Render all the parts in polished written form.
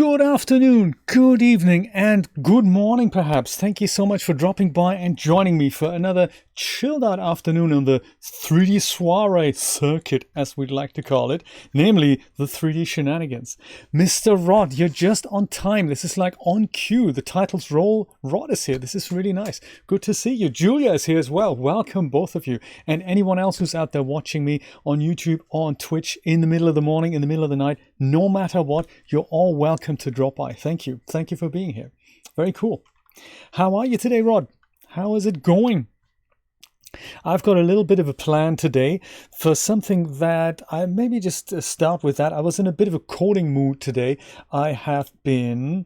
Good afternoon, good evening, and good morning perhaps. Thank you so much for dropping by and joining me for another chilled out afternoon on the 3D soiree circuit, as we'd like to call it, namely the 3D Shenanigans. Mr. Rod, you're just on time. This is like on cue. The titles roll. Rod is here. This is really nice. Good to see you. Julia is here as well. Welcome, both of you. And anyone else who's out there watching me on YouTube or on Twitch in the middle of the morning, in the middle of the night, no matter what, you're all welcome to drop by. Thank you. Thank you for being here. Very cool. How are you today, Rod? How is it going? I've got a little bit of a plan today for something that I maybe just start with that. I was in a bit of a coding mood today. I have been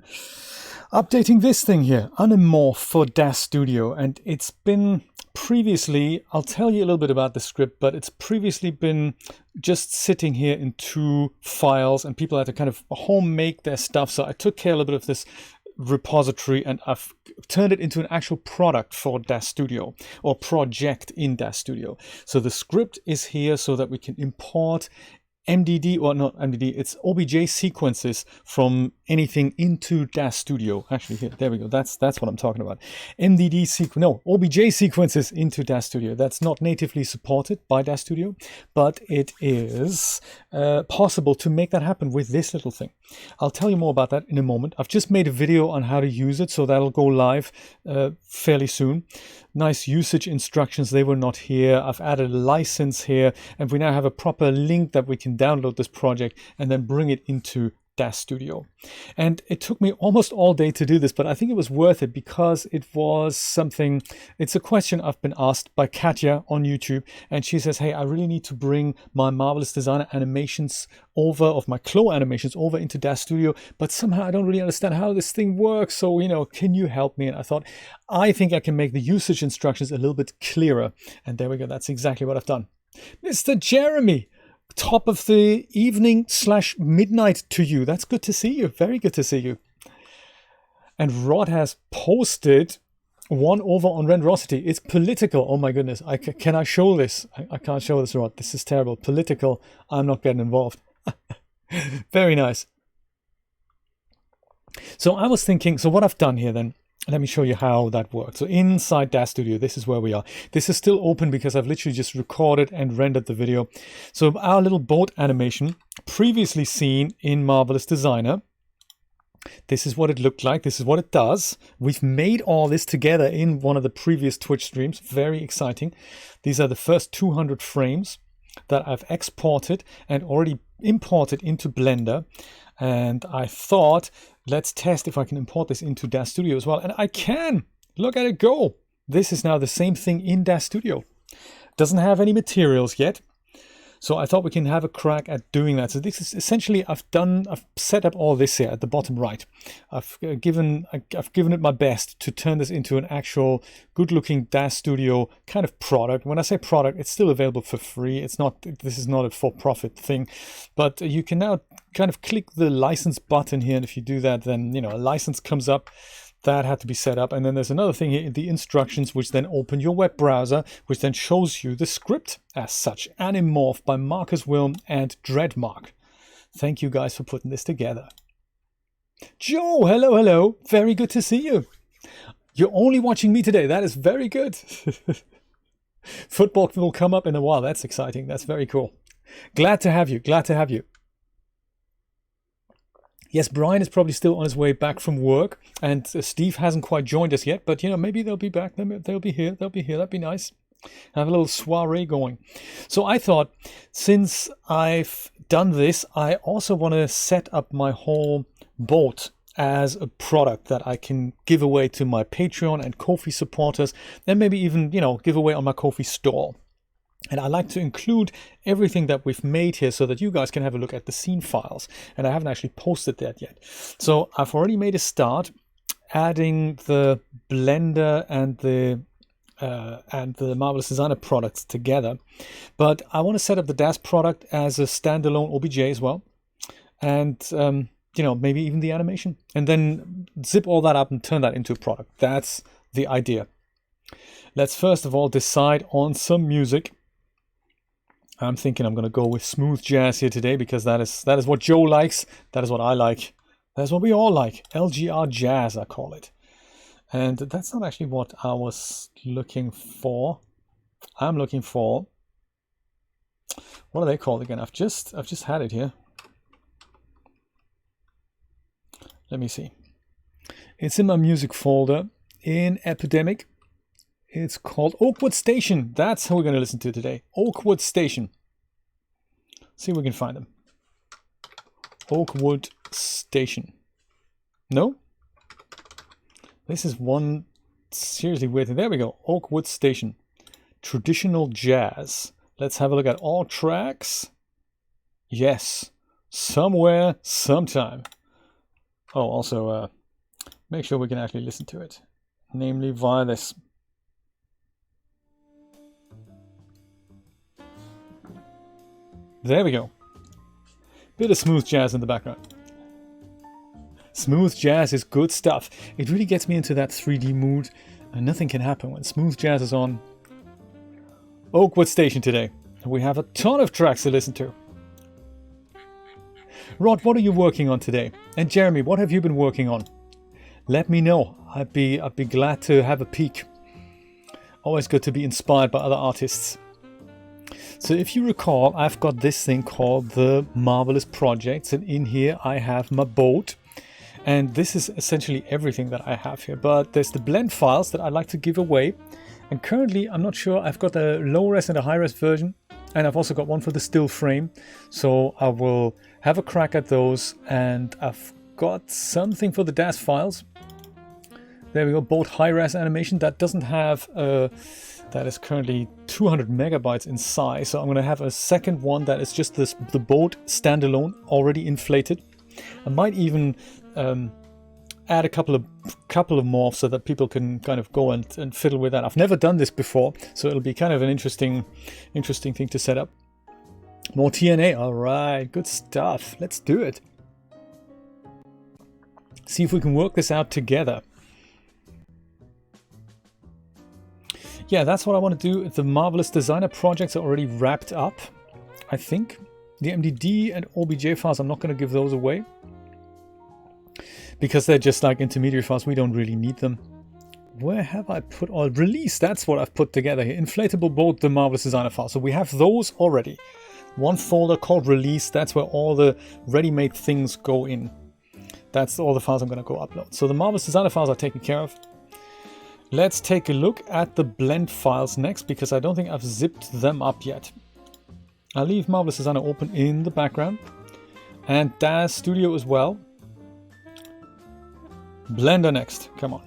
updating this thing here, Morph for DAZ Studio, and it's been previously, I'll tell you a little bit about the script, but it's previously been just sitting here in two files and people had to kind of home make their stuff. So I took care a little bit of this repository and I've turned it into an actual product for DAZ Studio, or project in DAZ Studio. So the script is here so that we can import MDD, or not MDD, it's OBJ sequences from anything into DAZ Studio. Actually, here, there we go. That's what I'm talking about. OBJ sequences into DAZ Studio. That's not natively supported by DAZ Studio, but it is possible to make that happen with this little thing. I'll tell you more about that in a moment. I've just made a video on how to use it, so that'll go live fairly soon. Nice usage instructions, they were not here. I've added a license here, and we now have a proper link that we can download this project and then bring it into DAZ Studio. And it took me almost all day to do this, but I think it was worth it because it was something, it's a question I've been asked by Katya on YouTube, and she says, hey, I really need to bring my Marvelous Designer animations over, of my Claw animations over into DAZ Studio, but somehow I don't really understand how this thing works. So, can you help me? And I thought, I think I can make the usage instructions a little bit clearer. And there we go. That's exactly what I've done. Mr. Jeremy, top of the evening / midnight to you. That's good to see you. Very good to see you. And Rod has posted one over on Renderosity. It's political. Oh my goodness. Can I show this? I can't show this, Rod. This is terrible. Political. I'm not getting involved. Very nice. So I was thinking, so what I've done here then, let me show you how that works. So inside DAZ Studio, this is where we are. This is still open because I've literally just recorded and rendered the video. So our little boat animation, previously seen in Marvelous Designer. This is what it looked like. This is what it does. We've made all this together in one of the previous Twitch streams. Very exciting. These are the first 200 frames that I've exported and already imported into Blender. And I thought, let's test if I can import this into DAZ Studio as well. And I can. Look at it go. This is now the same thing in DAZ Studio. Doesn't have any materials yet. So I thought we can have a crack at doing that. So this is essentially, I've set up all this here at the bottom right. I've given it my best to turn this into an actual good looking DAZ Studio kind of product. When I say product, it's still available for free. This is not a for-profit thing, but you can now kind of click the license button here. And if you do that, then, a license comes up. That had to be set up. And then there's another thing here, the instructions, which then open your web browser, which then shows you the script as such. Morph by Marcus Wilm and Dreadmark. Thank you guys for putting this together. Joe, hello, hello. Very good to see you. You're only watching me today. That is very good. Football will come up in a while. That's exciting. That's very cool. Glad to have you. Glad to have you. Yes, Brian is probably still on his way back from work, and Steve hasn't quite joined us yet, but maybe they'll be back. They'll be here. That'd be nice. Have a little soiree going. So I thought, since I've done this, I also want to set up my whole boat as a product that I can give away to my Patreon and Ko-fi supporters, and maybe even, give away on my Ko-fi store. And I like to include everything that we've made here so that you guys can have a look at the scene files. And I haven't actually posted that yet. So I've already made a start adding the Blender and the Marvelous Designer products together. But I want to set up the DAZ product as a standalone OBJ as well. And, maybe even the animation. And then zip all that up and turn that into a product. That's the idea. Let's first of all decide on some music. I'm thinking I'm going to go with smooth jazz here today because that is what Joe likes. That is what I like. That's what we all like. LGR Jazz, I call it. And that's not actually what I was looking for. I'm looking for, what are they called again? I've just had it here. Let me see. It's in my music folder in Epidemic. It's called Oakwood Station. That's how we're going to listen to today. Oakwood Station. See if we can find them. Oakwood Station. No? This is one seriously weird thing. There we go. Oakwood Station. Traditional jazz. Let's have a look at all tracks. Yes. Somewhere, sometime. Oh, also, make sure we can actually listen to it. Namely via this. There we go. Bit of smooth jazz in the background. Smooth jazz is good stuff. It really gets me into that 3D mood, and nothing can happen when smooth jazz is on. Oakwood Station today. We have a ton of tracks to listen to. Rod, what are you working on today? And Jeremy, what have you been working on? Let me know. I'd be glad to have a peek. Always good to be inspired by other artists. So if you recall, I've got this thing called the Marvelous Projects, and in here I have my boat. And this is essentially everything that I have here. But there's the blend files that I'd like to give away. And currently, I'm not sure, I've got a low-res and a high-res version. And I've also got one for the still frame. So I will have a crack at those. And I've got something for the DAZ files. There we go, boat high-res animation. That doesn't have, that is currently 200 megabytes in size. So I'm going to have a second one that is just the boat standalone, already inflated. I might even add a couple of morphs so that people can kind of go and fiddle with that. I've never done this before, so it'll be kind of an interesting thing to set up. More TNA, all right, good stuff. Let's do it. See if we can work this out together. Yeah, that's what I want to do. The Marvelous Designer projects are already wrapped up, I think. The MDD and OBJ files, I'm not going to give those away, because they're just like intermediary files. We don't really need them. Where have I put all release? That's what I've put together here. Inflatable boat, the Marvelous Designer file. So we have those already. One folder called release. That's where all the ready-made things go in. That's all the files I'm going to go upload. So the Marvelous Designer files are taken care of. Let's take a look at the blend files next, because I don't think I've zipped them up yet. I'll leave Marvelous Designer open in the background. And DAZ Studio as well. Blender next. Come on.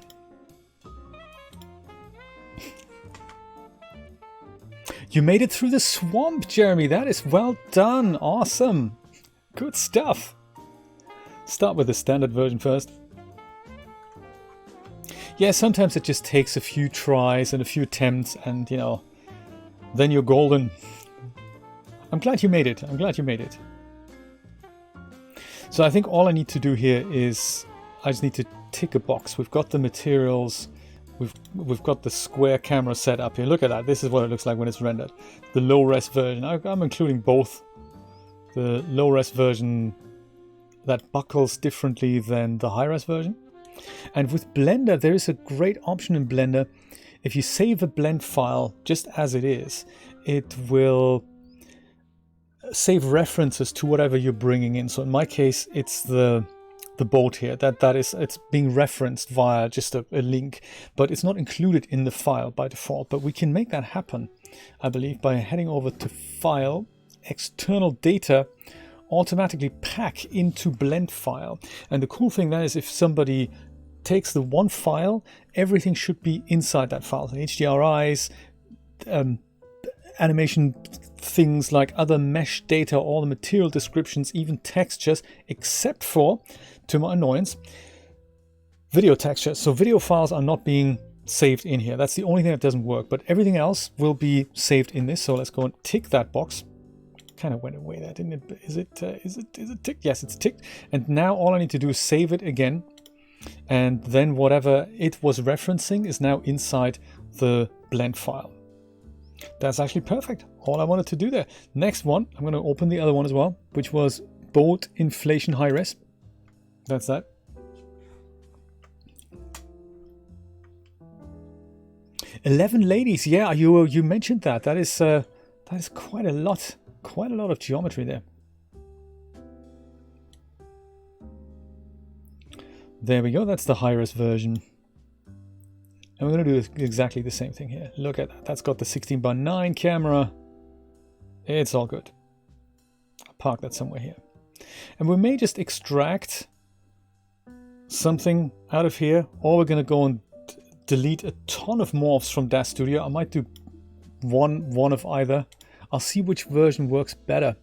You made it through the swamp, Jeremy. That is well done. Awesome. Good stuff. Start with the standard version first. Yeah, sometimes it just takes a few tries and a few attempts and, you know, then you're golden. I'm glad you made it. I'm glad you made it. So I think all I need to do here is I just need to tick a box. We've got the materials. We've got the square camera set up here. Look at that. This is what it looks like when it's rendered. The low-res version. I'm including both. The low-res version that buckles differently than the high-res version. And with Blender, there is a great option in Blender. If you save a blend file just as it is, it will save references to whatever you're bringing in. So in my case, it's the boat here. It's being referenced via just a link, but it's not included in the file by default. But we can make that happen, I believe, by heading over to File, External Data, automatically pack into blend file. And the cool thing then is if somebody takes the one file, everything should be inside that file. So HDRIs, animation things like other mesh data, all the material descriptions, even textures, except for, to my annoyance, video textures. So video files are not being saved in here. That's the only thing that doesn't work, but everything else will be saved in this. So let's go and tick that box. Kind of went away there, didn't it? Is it ticked? Yes, it's ticked. And now all I need to do is save it again. And then whatever it was referencing is now inside the blend file. That's actually perfect. All I wanted to do there. Next one, I'm going to open the other one as well, which was boat inflation high res. That's that. "11 ladies." Yeah, you mentioned that. That is quite a lot of geometry there. There we go. That's the high-res version. And we're going to do exactly the same thing here. Look at that. That's got the 16:9 camera. It's all good. I'll park that somewhere here. And we may just extract something out of here, or we're going to go and delete a ton of morphs from DAZ Studio. I might do one of either. I'll see which version works better.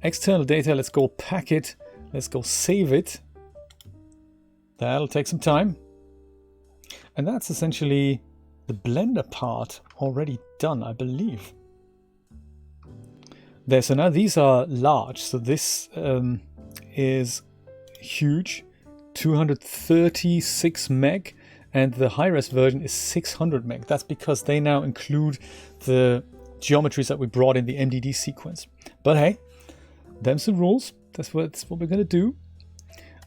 External data, let's go pack it. Let's go save it. That'll take some time. And that's essentially the Blender part already done, I believe. There, so now these are large. So this is huge, 236 meg, and the high-res version is 600 meg. That's because they now include the geometries that we brought in the MDD sequence. But hey, them's the rules. That's what we're gonna do.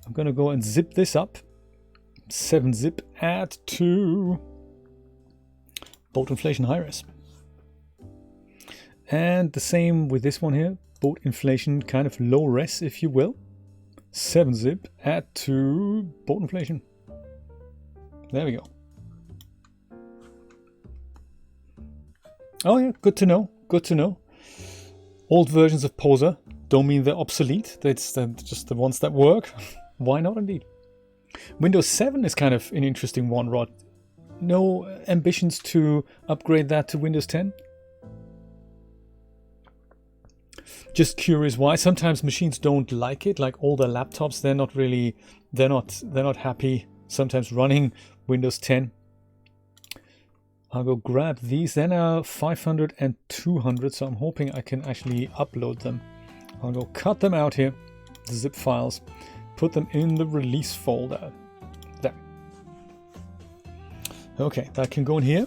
I'm gonna go and zip this up. 7-zip, add to boat inflation high-res. And the same with this one here, boat inflation kind of low-res, if you will. 7-zip, add to boat inflation. There we go. Oh yeah, good to know, good to know. Old versions of Poser don't mean they're obsolete. It's just the ones that work. Why not indeed? Windows 7 is kind of an interesting one, Rod. No ambitions to upgrade that to Windows 10? Just curious why. Sometimes machines don't like it, like older laptops, they're not happy sometimes running Windows 10. I'll go grab these. They're now 500 and 200, so I'm hoping I can actually upload them. I'll go cut them out here, the zip files, put them in the release folder. There. Okay, that can go in here.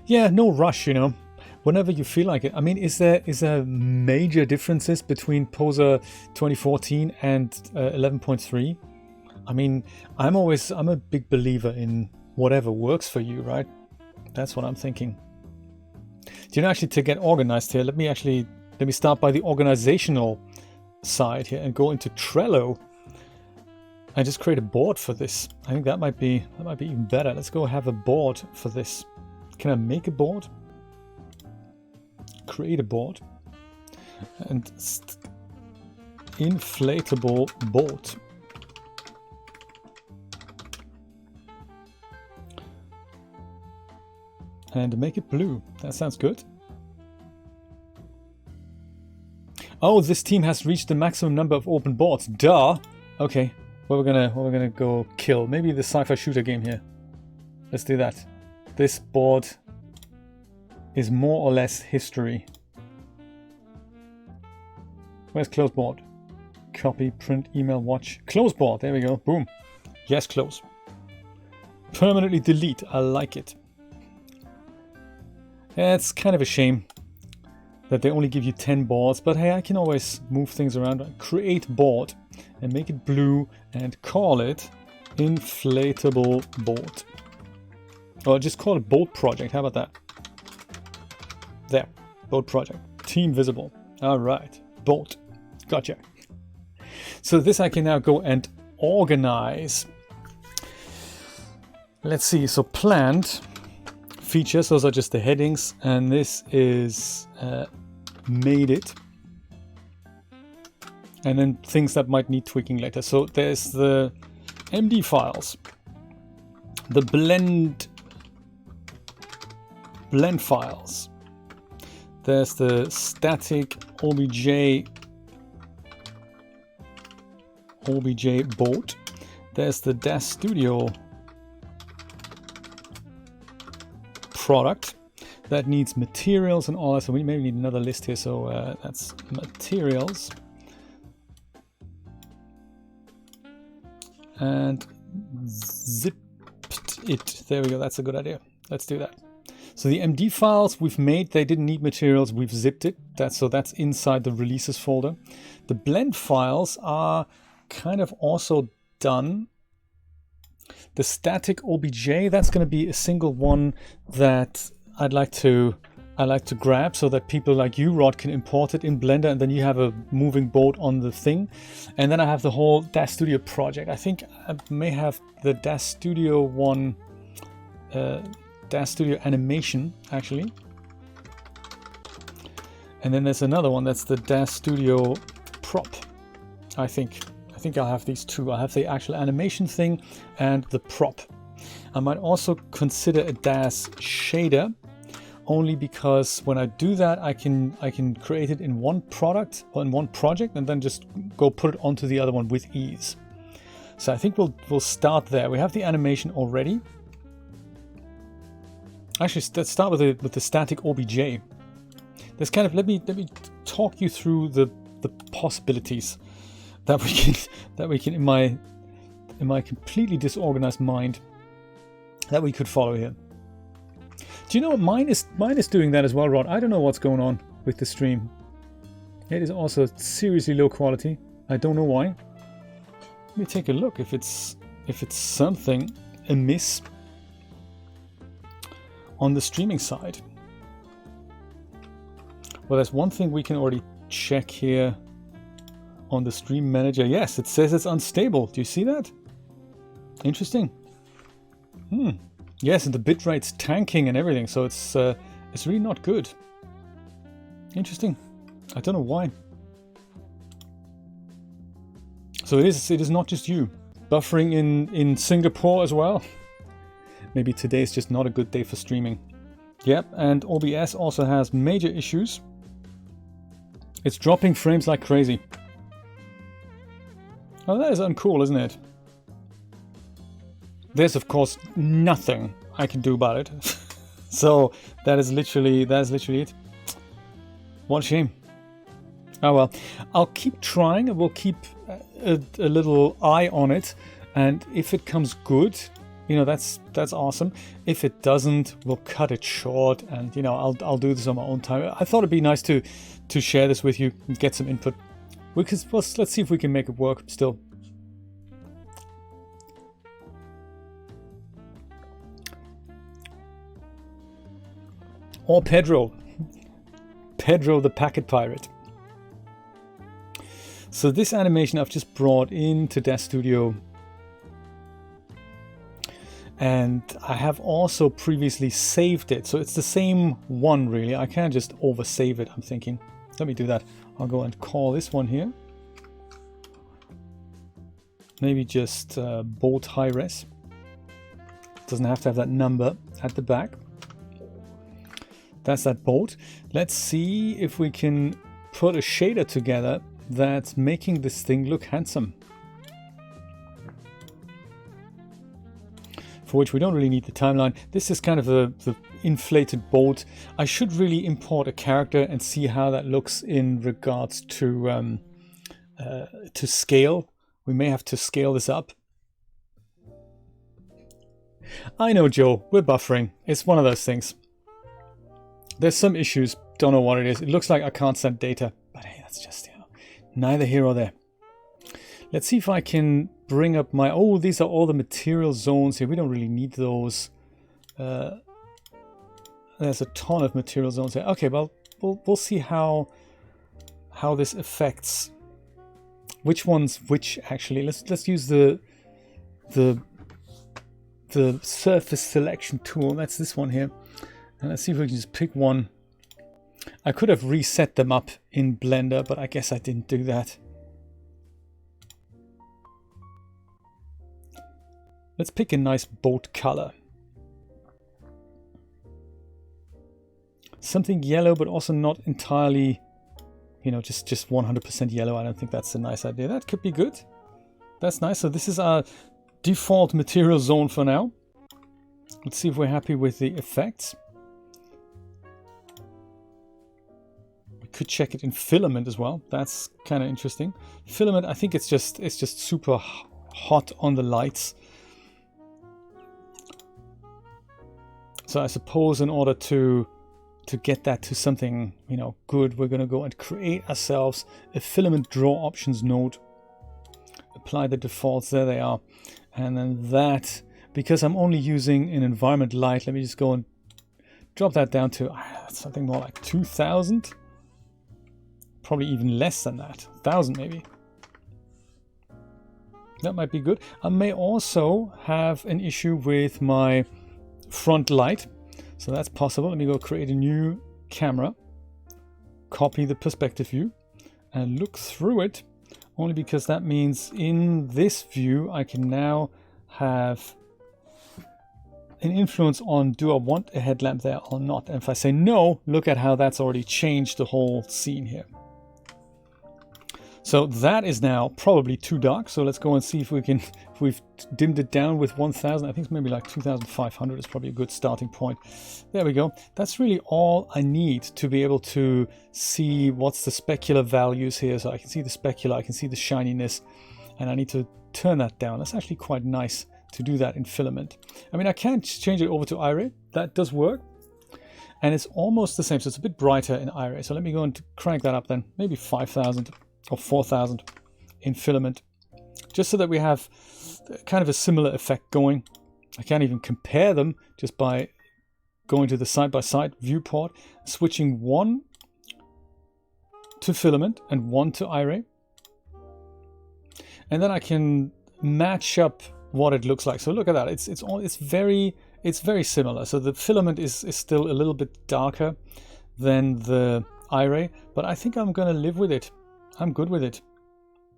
Yeah, no rush, you know. Whenever you feel like it. I mean, is there major differences between Poser 2014 and 11.3? I mean, I'm a big believer in whatever works for you, right? That's what I'm thinking. Do you know, actually, to get organized here, let me start by the organizational side here and go into Trello and just create a board for this. I think that might be even better. Let's go have a board for this. Can I make a board? Create a board and inflatable board. And make it blue. That sounds good. Oh, this team has reached the maximum number of open boards. Duh. Okay. What we're gonna go kill. Maybe the sci-fi shooter game here. Let's do that. This board is more or less history. Where's close board? Copy, print, email, watch. Close board. There we go. Boom. Yes, close. Permanently delete. I like it. It's kind of a shame that they only give you 10 boards, but hey, I can always move things around. Create board and make it blue and call it inflatable board. Or just call it boat project. How about that? There, boat project. Team visible. All right, boat. Gotcha. So this I can now go and organize. Let's see. So planned features, those are just the headings, and this is made it, and then things that might need tweaking later. So there's the MD files, the blend files, there's the static obj boat, there's the DAZ Studio product that needs materials and all that. So we maybe need another list here. So that's materials and zipped it. There we go. That's a good idea. Let's do that. So the MD files we've made, they didn't need materials, we've zipped it. So that's inside the releases folder. The blend files are kind of also done. The static OBJ, that's going to be a single one that I'd like to grab so that people like you, Rod, can import it in Blender, and then you have a moving boat on the thing. And then I have the whole DAZ Studio project. I think I may have the DAZ Studio one, DAZ Studio animation, actually. And then there's another one, that's the DAZ Studio prop, I think. I think I'll have these two. I'll have the actual animation thing and the prop. I might also consider a DAZ shader, only because when I do that, I can create it in one product or in one project and then just go put it onto the other one with ease. So I think we'll start there. We have the animation already. Actually, let's start with the static OBJ. There's kind of let me talk you through the possibilities that we can in my completely disorganized mind that we could follow here. Do you know what mine is doing that as well, Rod? I don't know what's going on with the stream. It is also seriously low quality. I don't know why. Let me take a look if it's something amiss on the streaming side. Well, there's one thing we can already check here on the stream manager. Yes, it says it's unstable. Do you see that? Interesting. Yes, and the bitrate's tanking and everything, so it's really not good. Interesting. I don't know why. So it is not just you. Buffering in Singapore as well. Maybe today is just not a good day for streaming. Yep, and OBS also has major issues. It's dropping frames like crazy. Oh, that is uncool, isn't it? There's of course nothing I can do about it. So that is literally it. What a shame. Oh well, I'll keep trying and we'll keep a little eye on it, and if it comes good, you know, that's awesome. If it doesn't, we'll cut it short, and you know, I'll do this on my own time. I thought it'd be nice to share this with you and get some input. Because let's see if we can make it work still. Or Pedro the Packet Pirate. So this animation I've just brought into DAZ Studio, and I have also previously saved it. So it's the same one really. I can't just oversave it, I'm thinking. Let me do that. I'll go and call this one here. Maybe just bolt high res. Doesn't have to have that number at the back. That's that bolt. Let's see if we can put a shader together that's making this thing look handsome. For which we don't really need the timeline. This is kind of the inflated boat. I should really import a character and see how that looks in regards to scale. We may have to scale this up. I know, Joe, we're buffering. It's one of those things. There's some issues, don't know what it is. It looks like I can't send data, but hey, that's just, you know, neither here or there. Let's see if I can bring up my, oh, these are all the material zones here. We don't really need those. There's a ton of material zones here. Okay, well, we'll see how this affects which one's which actually. Let's use the surface selection tool. That's this one here. And let's see if we can just pick one. I could have reset them up in Blender, but I guess I didn't do that. Let's pick a nice boat color. Something yellow, but also not entirely, you know, just 100% yellow. I don't think that's a nice idea. That could be good. That's nice. So this is our default material zone for now. Let's see if we're happy with the effects. Could check it in Filament as well. That's kind of interesting. Filament, I think it's just super hot on the lights. So I suppose in order to get that to something, you know, good, we're going to go and create ourselves a filament draw options node. Apply the defaults, there they are. And then that, because I'm only using an environment light, let me just go and drop that down to something more like 2000. Probably even less than that, 1000 maybe. That might be good. I may also have an issue with my front light. So that's possible. Let me go create a new camera. Copy the perspective view and look through it. Only because that means in this view I can now have an influence on do I want a headlamp there or not. And if I say no, look at how that's already changed the whole scene here. So that is now probably too dark. So let's go and see if we can, if we've dimmed it down with 1000. I think it's maybe like 2500 is probably a good starting point. There we go. That's really all I need to be able to see what's the specular values here. So I can see the specular, I can see the shininess, and I need to turn that down. That's actually quite nice to do that in Filament. I mean, I can change it over to Iray. That does work. And it's almost the same. So it's a bit brighter in Iray. So let me go and crank that up then. Maybe 5000. Or 4000 in Filament, just so that we have kind of a similar effect going. I can't even compare them just by going to the side-by-side viewport, switching one to Filament and one to Iray, and then I can match up what it looks like. So look at that. It's very similar. So the Filament is still a little bit darker than the Iray, but I think I'm going to live with it. I'm good with it.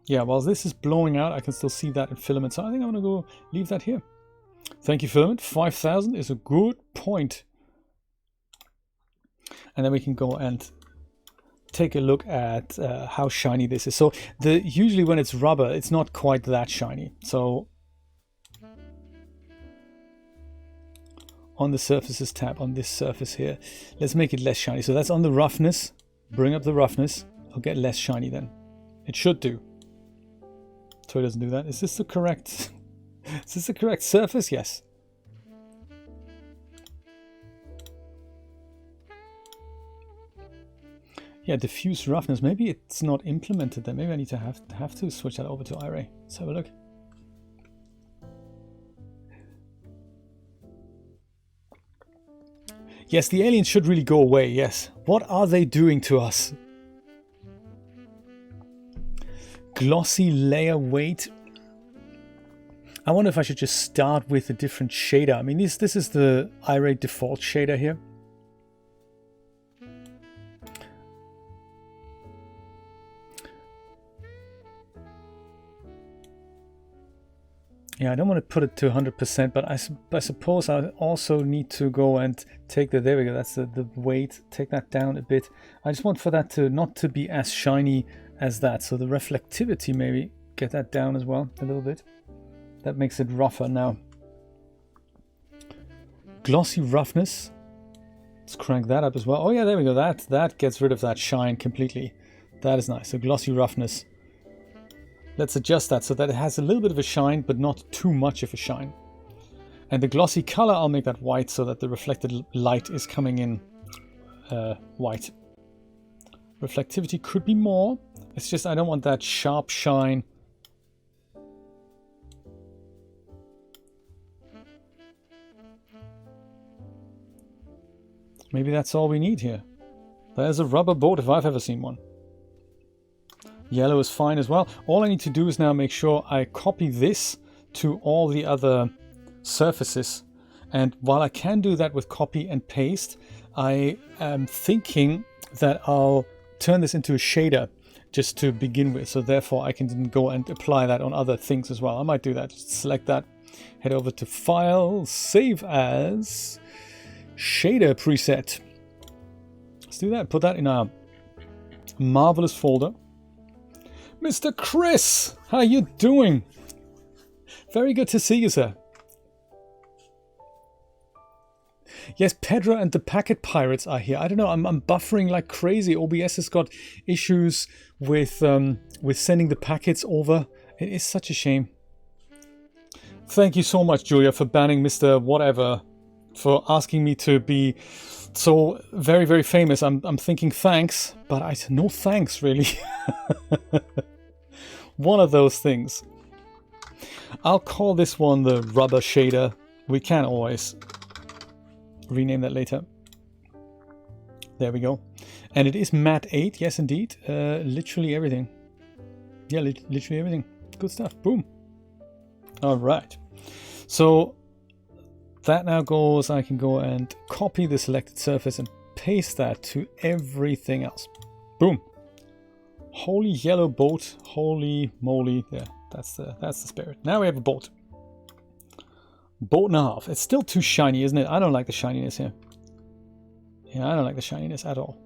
Yeah, while this is blowing out, I can still see that in Filament. So I think I'm going to go leave that here. Thank you, Filament. 5000 is a good point. And then we can go and take a look at how shiny this is. So usually when it's rubber, it's not quite that shiny. So on the Surfaces tab, on this surface here, let's make it less shiny. So that's on the roughness. Bring up the roughness. I'll get less shiny then. It should do. So it doesn't do that. Is this the correct? Is this the correct surface? Yes. Yeah, diffuse roughness. Maybe it's not implemented there. Maybe I need to have to switch that over to Iray. Let's have a look. Yes, the aliens should really go away. Yes. What are they doing to us? Glossy layer weight. I wonder if I should just start with a different shader. I mean, this is the Iray default shader here. Yeah, I don't want to put it to 100%, but I suppose I also need to go and take there we go, that's the weight, take that down a bit. I just want for that to not to be as shiny as that. So the reflectivity, maybe get that down as well a little bit. That makes it rougher now. Glossy roughness. Let's crank that up as well. Oh yeah, there we go. That gets rid of that shine completely. That is nice. So glossy roughness. Let's adjust that so that it has a little bit of a shine, but not too much of a shine. And the glossy color, I'll make that white so that the reflected light is coming in white. Reflectivity could be more. It's just I don't want that sharp shine. Maybe that's all we need here. There's a rubber boat if I've ever seen one. Yellow is fine as well. All I need to do is now make sure I copy this to all the other surfaces. And while I can do that with copy and paste, I am thinking that I'll turn this into a shader just to begin with. So therefore I can then go and apply that on other things as well. I might do that. Just select that, head over to File, Save As, Shader Preset. Let's do that. Put that in our marvelous folder. Mr. Chris, how are you doing? Very good to see you, sir. Yes, Pedro and the Packet Pirates are here. I don't know, I'm buffering like crazy. OBS has got issues with sending the packets over. It is such a shame. Thank you so much, Julia, for banning Mr. Whatever for asking me to be so very, very famous. I'm thinking thanks, but I said no thanks, really. One of those things. I'll call this one the rubber shader. We can always rename that later. There we go. And it is matte 8, yes indeed. Literally everything. Yeah, literally everything. Good stuff. Boom. All right. So that now goes, I can go and copy the selected surface and paste that to everything else. Boom. Holy yellow boat. Holy moly. Yeah, that's the spirit. Now we have a boat. Boat and a half. It's still too shiny, isn't it? I don't like the shininess here. Yeah, I don't like the shininess at all.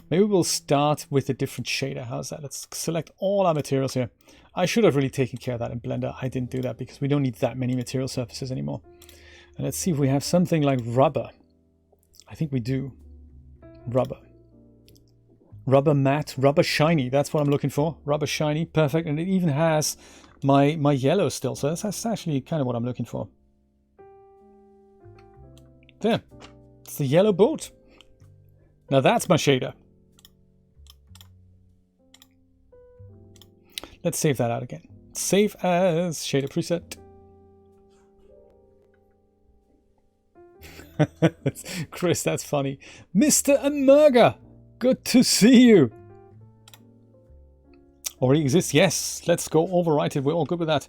Maybe we'll start with a different shader. How's that? Let's select all our materials here. I should have really taken care of that in Blender. I didn't do that because we don't need that many material surfaces anymore. And let's see if we have something like rubber. I think we do. Rubber. Rubber matte, rubber shiny. That's what I'm looking for. Rubber shiny, perfect. And it even has my yellow still. So that's actually kind of what I'm looking for. There. It's the yellow boat. Now that's my shader. Let's save that out again. Save as shader preset. Chris, that's funny. Mr. Amerga, good to see you. Already exists? Yes. Let's go overwrite it. We're all good with that.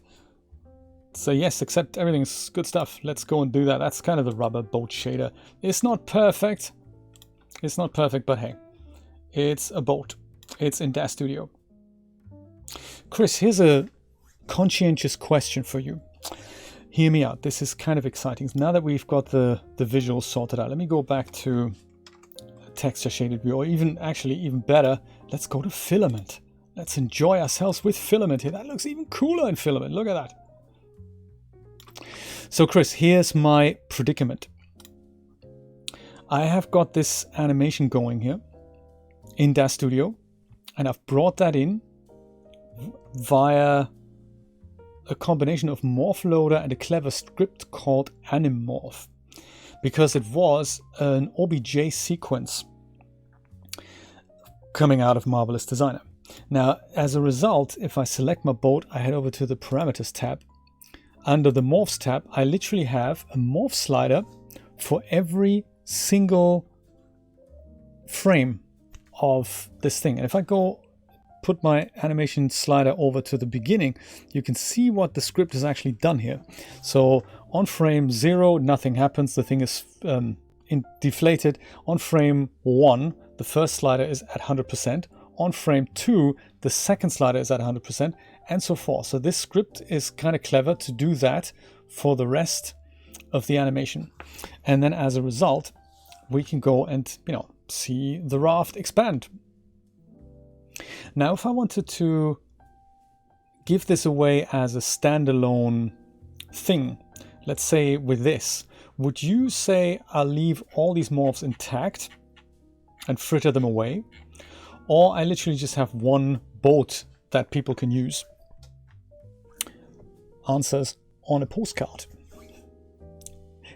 So yes, accept everything's good stuff. Let's go and do that. That's kind of the rubber boat shader. It's not perfect. It's not perfect, but hey, it's a boat. It's in DAZ Studio. Chris, here's a conscientious question for you. Hear me out. This is kind of exciting. Now that we've got the visuals sorted out, let me go back to texture shaded view, or even better, let's go to Filament. Let's enjoy ourselves with Filament here. That looks even cooler in Filament. Look at that. So Chris, here's my predicament. I have got this animation going here in DAZ Studio, and I've brought that in via a combination of Morph Loader and a clever script called Animorph, because it was an OBJ sequence coming out of Marvelous Designer. Now, as a result, if I select my boat, I head over to the Parameters tab. Under the Morphs tab, I literally have a Morph slider for every single frame of this thing. And if I go put my animation slider over to the beginning, you can see what the script has actually done here. So on frame 0, nothing happens. The thing is deflated. On frame 1, the first slider is at 100%. On frame 2, the second slider is at 100%, and so forth. So this script is kind of clever to do that for the rest of the animation. And then as a result, we can go and, see the raft expand. Now, if I wanted to give this away as a standalone thing, let's say with this, would you say I'll leave all these morphs intact and fritter them away? Or I literally just have one boat that people can use? Answers on a postcard.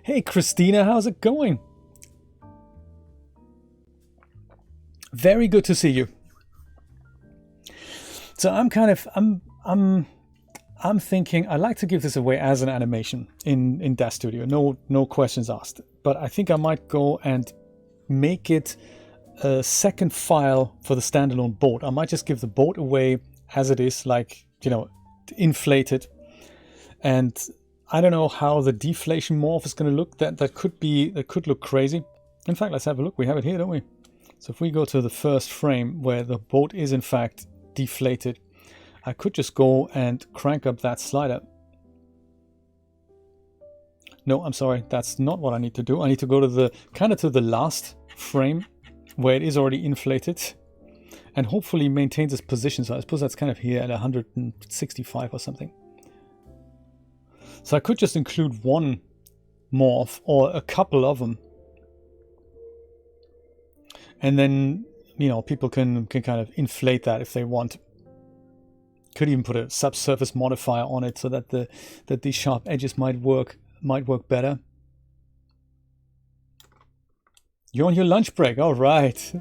Hey Christina, how's it going? Very good to see you. So I'm thinking I'd like to give this away as an animation in DAZ Studio. No questions asked. But I think I might go and make it a second file for the standalone boat. I might just give the boat away as it is, like, inflated. And I don't know how the deflation morph is going to look. That could look crazy. In fact, let's have a look. We have it here, don't we? So if we go to the first frame where the boat is in fact deflated, I could just go and crank up that slider. No, I'm sorry, that's not what I need to do. I need to go to the last frame where it is already inflated and hopefully maintains its position. So I suppose that's kind of here at 165 or something. So I could just include one morph or a couple of them. And then, people can kind of inflate that if they want. Could even put a subsurface modifier on it so that these sharp edges might work better. You're on your lunch break. All right.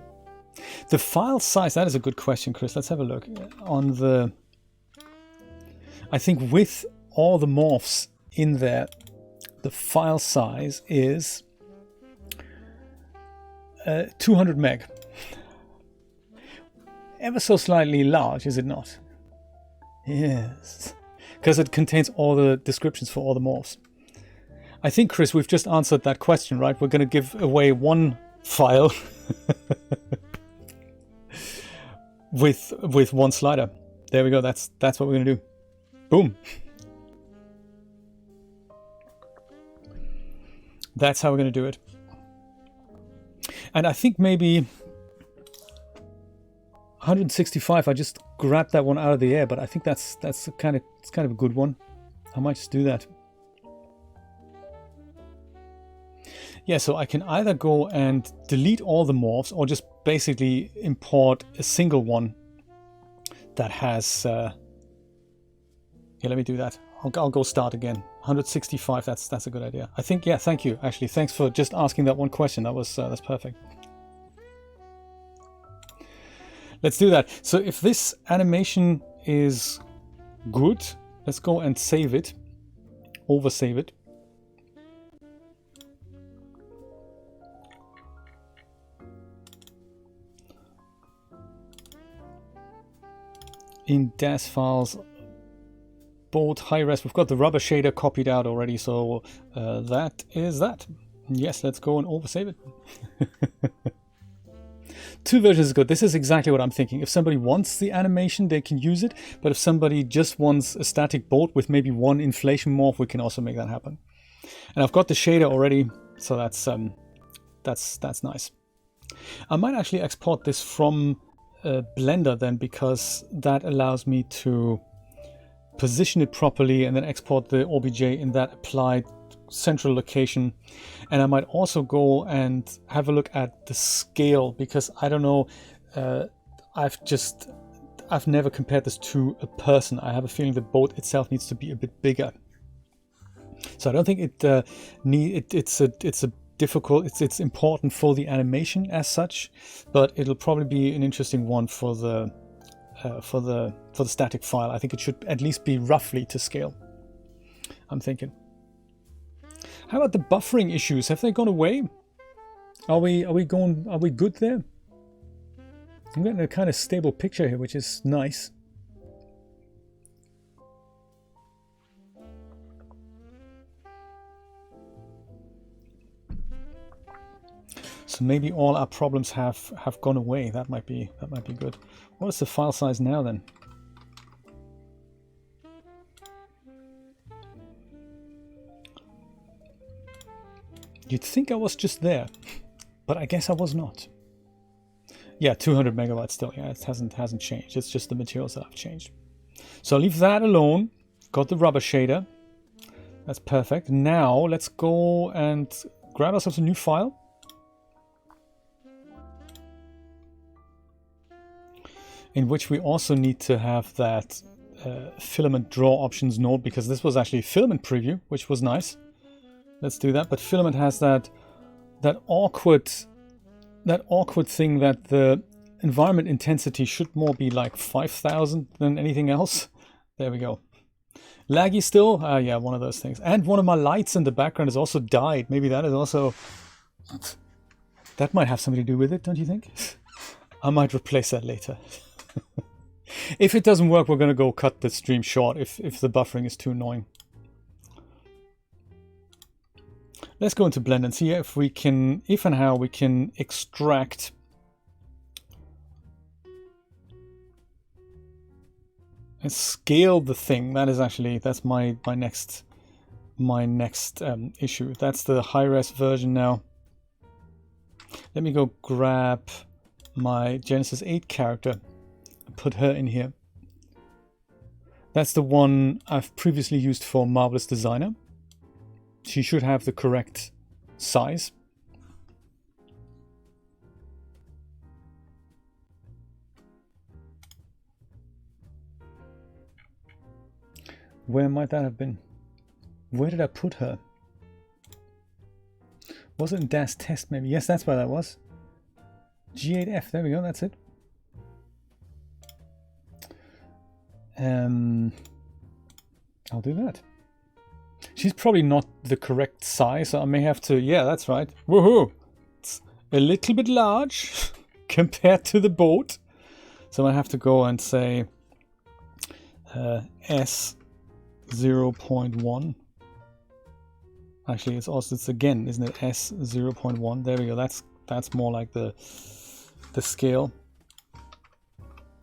The file size, that is a good question, Chris. Let's have a look. On the... I think with all the morphs in there, the file size is 200 meg. Ever so slightly large, is it not? Yes. Because it contains all the descriptions for all the morphs. I think, Chris, we've just answered that question, right? We're going to give away one file with one slider. There we go. That's what we're going to do. Boom. That's how we're going to do it. And I think maybe 165. I just grabbed that one out of the air, but I think it's kind of a good one. I might just do that. Yeah, so I can either go and delete all the morphs or just basically import a single one that has... yeah, let me do that. I'll go start again. 165, that's a good idea. I think, yeah, thank you. Actually, thanks for just asking that one question. That's perfect. Let's do that. So if this animation is good, let's go and save it. Oversave it. In DAZ files, both high res. We've got the rubber shader copied out already, so that is that. Yes, let's go and oversave it. 2 versions is good. This is exactly what I'm thinking. If somebody wants the animation, they can use it. But if somebody just wants a static boat with maybe one inflation morph, we can also make that happen. And I've got the shader already, so that's nice. I might actually export this from Blender then, because that allows me to position it properly and then export the OBJ in that applied central location. And I might also go and have a look at the scale, because I don't know, I've never compared this to a person. I have a feeling the boat itself needs to be a bit bigger. So I don't think it's important for the animation as such, but it'll probably be an interesting one for the static file. I think it should at least be roughly to scale, I'm thinking. How about the buffering issues? Have they gone away? Are we good there? I'm getting a kind of stable picture here, which is nice. So maybe all our problems have gone away. That might be good. What is the file size now then? You'd think I was just there, but I guess I was not. Yeah, 200 megabytes still. Yeah, it hasn't changed. It's just the materials that have changed. So I'll leave that alone. Got the rubber shader. That's perfect. Now let's go and grab ourselves a new file. In which we also need to have that filament draw options node, because this was actually filament preview, which was nice. Let's do that. But filament has that awkward thing that the environment intensity should more be like 5,000 than anything else. There we go. Laggy still? Yeah, one of those things. And one of my lights in the background has also died. Maybe that is also... That might have something to do with it, don't you think? I might replace that later. If it doesn't work, we're going to go cut the stream short if the buffering is too annoying. Let's go into Blender and see if we can, if and how we can extract and scale the thing. That is actually, that's my next issue. That's the high-res version now. Let me go grab my Genesis 8 character and put her in here. That's the one I've previously used for Marvelous Designer. She should have the correct size. Where might that have been? Where did I put her? Was it in DAZ test maybe? Yes, that's where that was. G8F, there we go, that's it. I'll do that. She's probably not the correct size, so I may have to, yeah, that's right. Woohoo! It's a little bit large compared to the boat. So I have to go and say S 0.1. Actually, it's again, isn't it? S 0.1. There we go. That's more like the scale.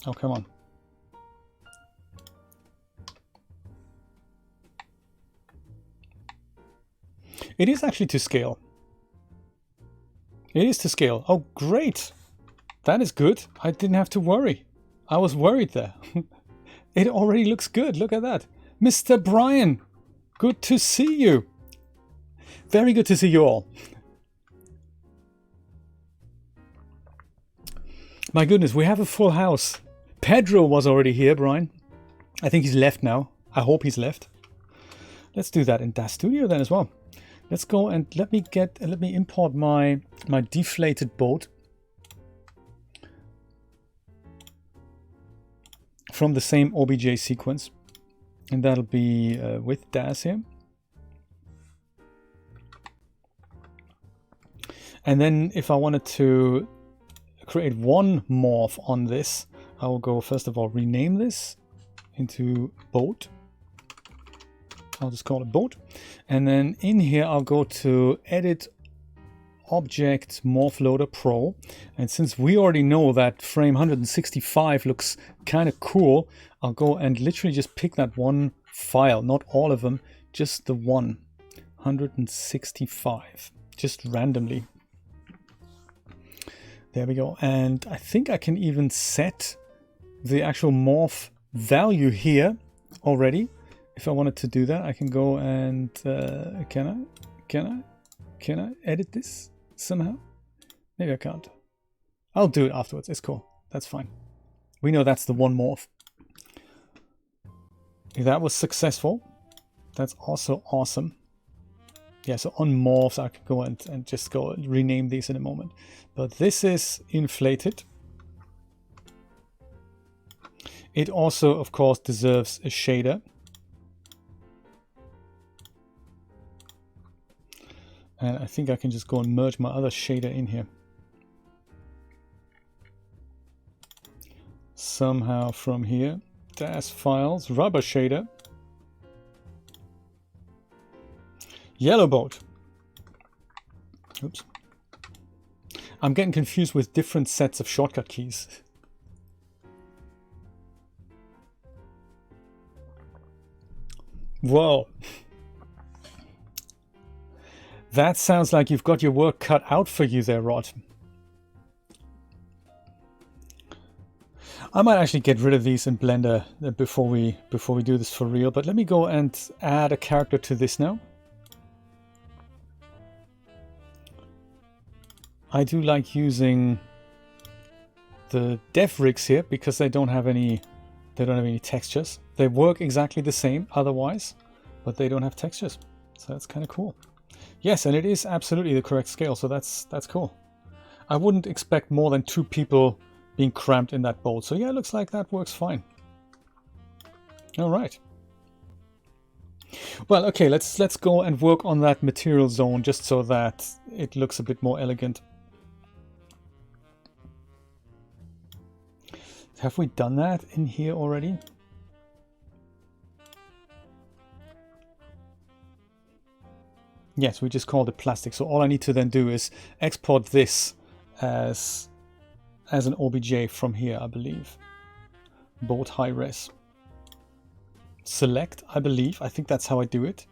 Oh, come on. It is actually to scale. It is to scale. Oh, great. That is good. I didn't have to worry. I was worried there. It already looks good. Look at that. Mr. Brian, good to see you. Very good to see you all. My goodness, we have a full house. Pedro was already here, Brian. I think he's left now. I hope he's left. Let's do that in DAZ Studio then as well. Let's go and let me import my deflated boat from the same OBJ sequence, and that'll be with DAZ here. And then if I wanted to create one morph on this, I will go first of all rename this into boat. I'll just call it boat. And then in here, I'll go to Edit Object Morph Loader Pro. And since we already know that frame 165 looks kind of cool, I'll go and literally just pick that one file, not all of them, just the one, 165, just randomly. There we go. And I think I can even set the actual morph value here already. If I wanted to do that, I can go and can I edit this somehow? Maybe I can't. I'll do it afterwards. It's cool. That's fine. We know that's the one morph. If that was successful, that's also awesome. Yeah, so on morphs, I can go and just go and rename these in a moment. But this is inflated. It also, of course, deserves a shader. And I think I can just go and merge my other shader in here. Somehow from here, DAZ files, rubber shader, yellow boat. Oops. I'm getting confused with different sets of shortcut keys. Whoa. That sounds like you've got your work cut out for you there, Rod. I might actually get rid of these in Blender before we do this for real, but let me go and add a character to this now. I do like using the dev rigs here because they don't have any textures. They work exactly the same otherwise, but they don't have textures. So that's kind of cool. Yes, and it is absolutely the correct scale, so that's cool. I wouldn't expect more than 2 people being cramped in that boat. So yeah, it looks like that works fine. All right. Well, okay, let's go and work on that material zone just so that it looks a bit more elegant. Have we done that in here already? Yes, we just called it plastic. So all I need to then do is export this as an OBJ from here, I believe. Boat high res. Select, I believe. I think that's how I do it.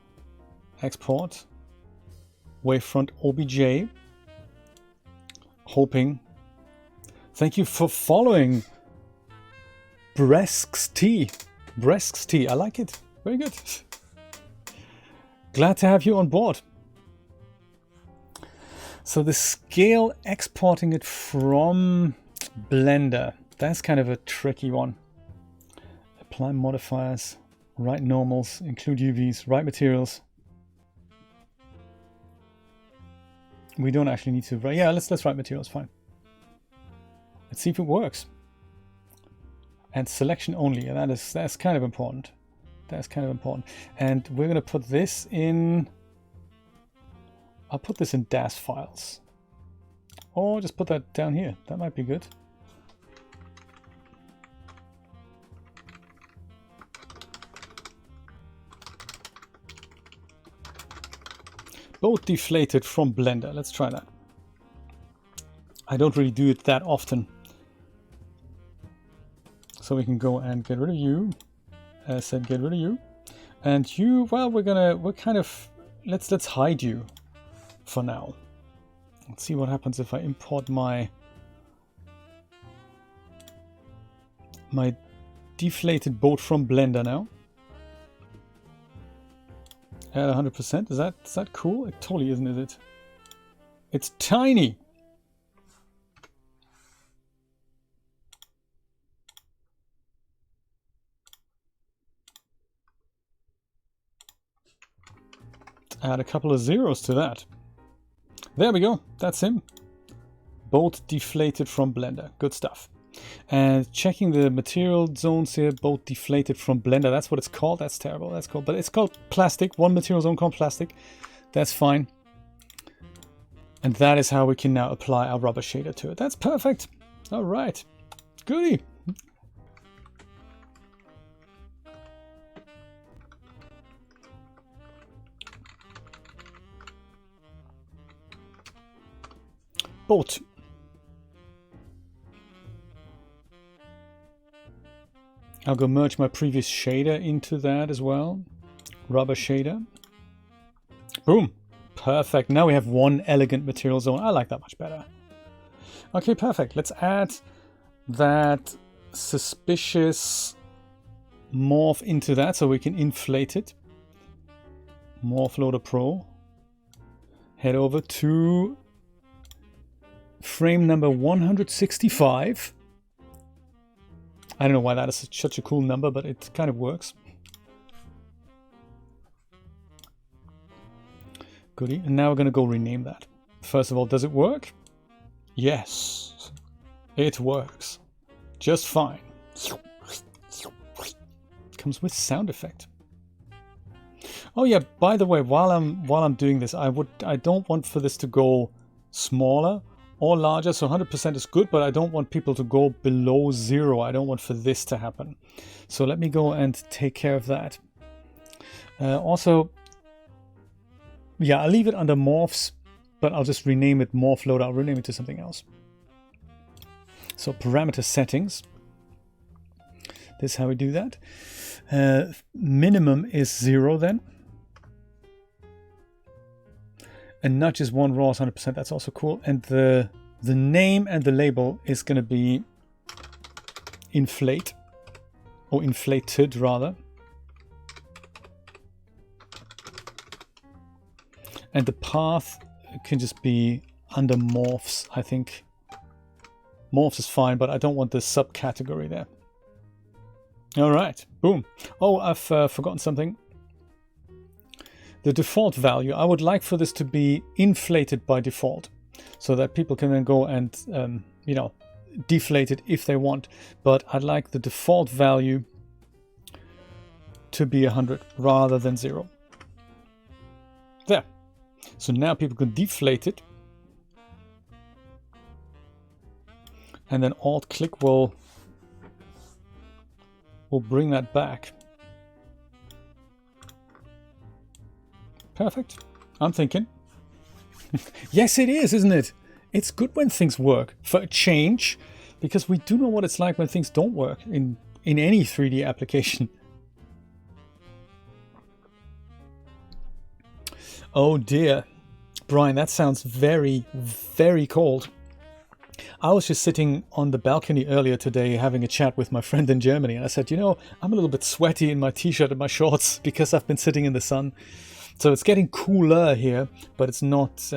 Export. Wavefront OBJ. Hoping. Thank you for following. Bresks Tea. Bresks Tea. I like it. Very good. Glad to have you on board. So the scale, exporting it from Blender, that's kind of a tricky one. Apply modifiers, write normals, include UVs, write materials. We don't actually need to write. Yeah, let's write materials. Fine. Let's see if it works. And selection only. And that's kind of important. That's kind of important. And we're going to put this in. I'll put this in DAZ files. Or just put that down here. That might be good. Both deflated from Blender. Let's try that. I don't really do it that often. So we can go and get rid of you. As I said, get rid of you. And you, well, let's hide you for now. Let's see what happens if I import my deflated boat from Blender now. At 100%. Is that cool? It totally isn't, is it? It's tiny. Add a couple of zeros to that. There we go. That's him. Both deflated from Blender. Good stuff. And checking the material zones here, both deflated from Blender. That's what it's called. That's terrible. That's called, but it's called plastic. One material zone called plastic. That's fine. And that is how we can now apply our rubber shader to it. That's perfect. All right. Goody. Boat. I'll go merge my previous shader into that as well. Rubber shader. Boom. Perfect. Now we have one elegant material zone. I like that much better. Okay, perfect. Let's add that suspicious morph into that so we can inflate it. Morph Loader Pro. Head over to frame number 165. I don't know why that is such a cool number, but it kind of works. Goody. And now we're going to go rename that. First of all, does it work? Yes, it works. Just fine. Comes with sound effect. Oh yeah, by the way, while I'm doing this, I don't want for this to go smaller or larger, so 100% is good, but I don't want people to go below 0. I don't want for this to happen. So let me go and take care of that. Also, yeah, I'll leave it under morphs, but I'll just rename it morph loader. I'll rename it to something else. So parameter settings. This is how we do that. Minimum is 0 then. And not just one raw is 100%, that's also cool. And the name and the label is going to be inflate, or inflated rather. And the path can just be under morphs, I think. Morphs is fine, but I don't want the subcategory there. All right, boom. Oh, I've forgotten something. The default value, I would like for this to be inflated by default so that people can then go and, you know, deflate it if they want. But I'd like the default value to be 100 rather than 0. There. So now people can deflate it. And then Alt-click will bring that back. Perfect. I'm thinking. Yes, it is, isn't it? It's good when things work for a change, because we do know what it's like when things don't work in any 3D application. Oh dear. Brian, that sounds very, very cold. I was just sitting on the balcony earlier today having a chat with my friend in Germany, and I said, you know, I'm a little bit sweaty in my t-shirt and my shorts because I've been sitting in the sun. So it's getting cooler here, but it's not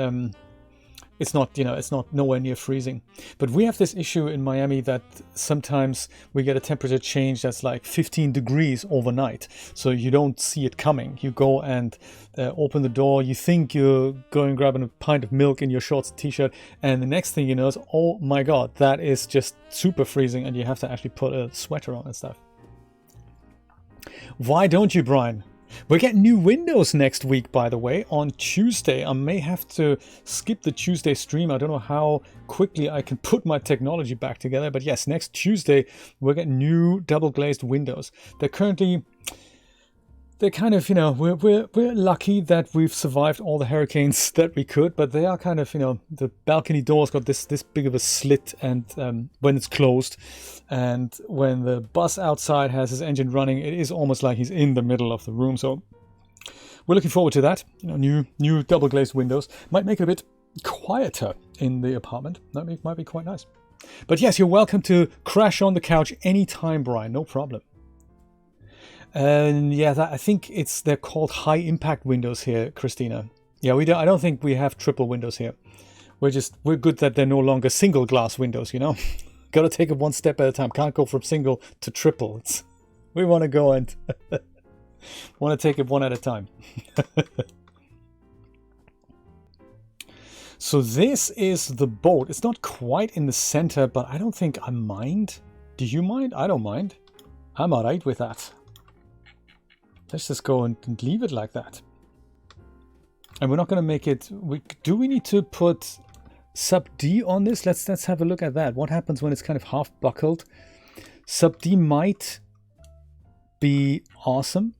it's not, you know, it's not nowhere near freezing. But we have this issue in Miami that sometimes we get a temperature change that's like 15 degrees overnight. So you don't see it coming. You go and open the door. You think you're going grabbing a pint of milk in your shorts and t-shirt. And the next thing you know is, oh my God, that is just super freezing. And you have to actually put a sweater on and stuff. Why don't you, Brian? We're getting new windows next week, by the way, on Tuesday. I may have to skip the Tuesday stream. I don't know how quickly I can put my technology back together. But yes, next Tuesday, we're getting new double glazed windows. They're kind of, you know, we're lucky that we've survived all the hurricanes that we could, but they are kind of, you know, the balcony door's got this big of a slit, and when it's closed, and when the bus outside has his engine running, it is almost like he's in the middle of the room. So we're looking forward to that. You know, new double glazed windows might make it a bit quieter in the apartment. That might be quite nice. But yes, you're welcome to crash on the couch anytime, Brian. No problem. And yeah, I think they're called high impact windows here, Christina. Yeah, I don't think we have triple windows here. We're good that they're no longer single glass windows, you know. Got to take it one step at a time. Can't go from single to triple. We want to go and want to take it one at a time. So this is the boat. It's not quite in the center, but I don't think I mind. Do you mind? I don't mind. I'm all right with that. Let's just go and leave it like that. And we're not going to make it... Do we need to put sub D on this? Let's have a look at that. What happens when it's kind of half buckled? Sub D might be awesome.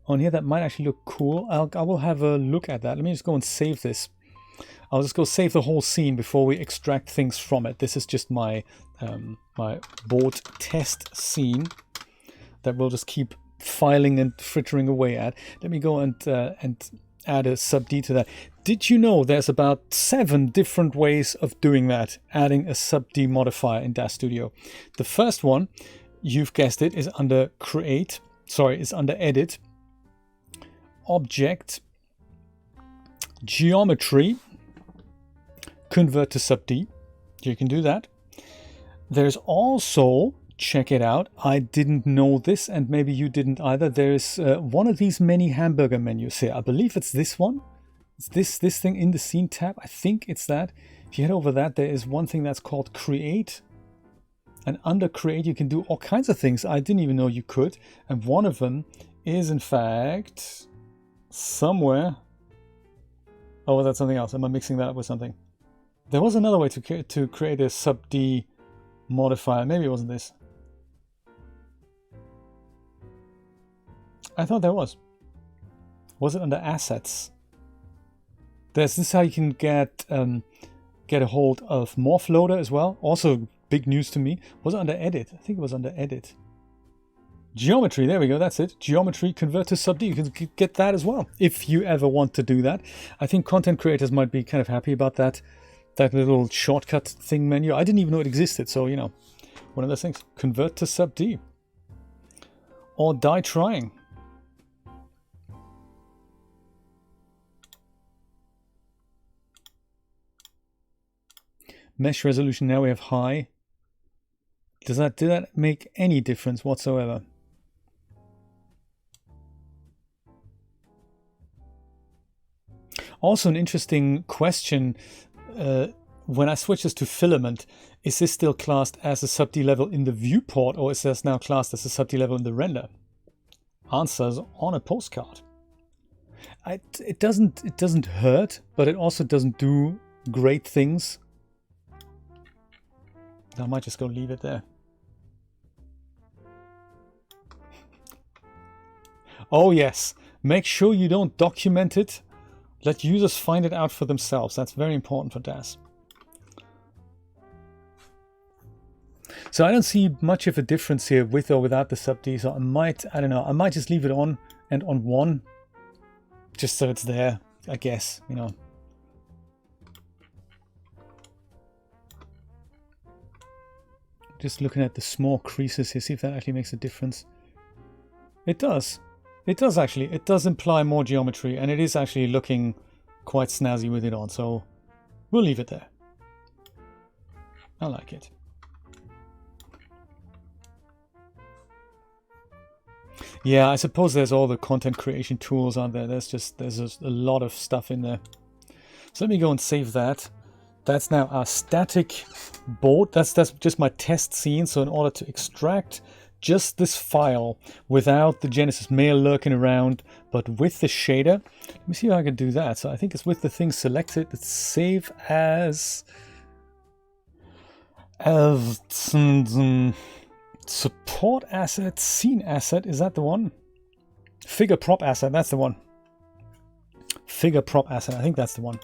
On here, that might actually look cool. I will have a look at that. Let me just go and save this. I'll just go save the whole scene before we extract things from it. This is just my my boat test scene that we'll just keep filing and frittering away at. Let me go and add a sub D to that. Did you know there's about 7 different ways of doing that, adding a sub D modifier in DAZ Studio? The first one, you've guessed it, is under Edit, Object, Geometry, Convert to sub D. You can do that. There's also, check it out, I didn't know this, and maybe you didn't either. There's one of these many hamburger menus here. I believe it's this one. It's this thing in the Scene tab. I think it's that. If you head over that, there is one thing that's called Create. And under Create, you can do all kinds of things I didn't even know you could. And one of them is, in fact, somewhere... Oh, was that something else? Am I mixing that up with something? There was another way to create a sub D modifier. Maybe it wasn't this. I thought there was. Was it under Assets? This is how you can get a hold of Morph Loader as well. Also big news to me. Was it under Edit? I think it was under Edit. Geometry, there we go, that's it. Geometry, Convert to sub D. You can get that as well, if you ever want to do that. I think content creators might be kind of happy about that little shortcut thing menu. I didn't even know it existed, so, you know, one of those things. Convert to sub D. Or die trying. Mesh resolution, now we have high. Did that make any difference whatsoever? Also an interesting question, when I switch this to Filament, is this still classed as a sub D level in the viewport, or is this now classed as a sub D level in the render? Answers on a postcard. It doesn't hurt, but it also doesn't do great things. I might just go leave it there. Oh yes, make sure you don't document it. Let users find it out for themselves. That's very important for DAZ. So I don't see much of a difference here with or without the sub D. So I don't know, I might just leave it on and on 1. Just so it's there, I guess, you know. Just looking at the small creases here, see if that actually makes a difference. It does. It does actually. It does imply more geometry, and it is actually looking quite snazzy with it on. So We'll leave it there. I like it. Yeah, I suppose there's all the content creation tools on there. There's just a lot of stuff in there. So let me go and save that. That's now our static board. That's just my test scene. So in order to extract just this file without the Genesis mail lurking around, but with the shader, let me see how I can do that. So I think it's with the thing selected. Let's save as support asset, scene asset. Is that the one? Figure prop asset. That's the one. Figure prop asset. I think that's the one.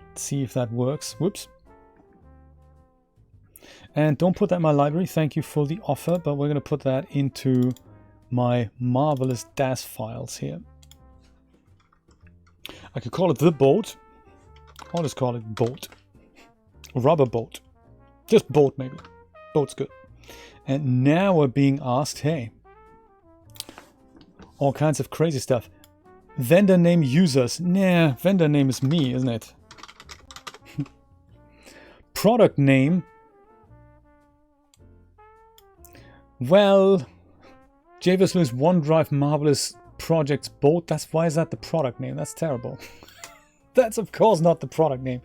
Let's see if that works. Whoops. And don't put that in my library. Thank you for the offer, but we're going to put that into my marvelous DAZ files here. I could call it the boat. I'll just call it boat. Rubber boat. Just boat, maybe. Boat's good. And now we're being asked, hey, all kinds of crazy stuff. Vendor name users. Nah, vendor name is me, isn't it? Product name. Well, JVS Lewis OneDrive Marvelous Projects Boat. Why is that the product name? That's terrible. That's of course not the product name.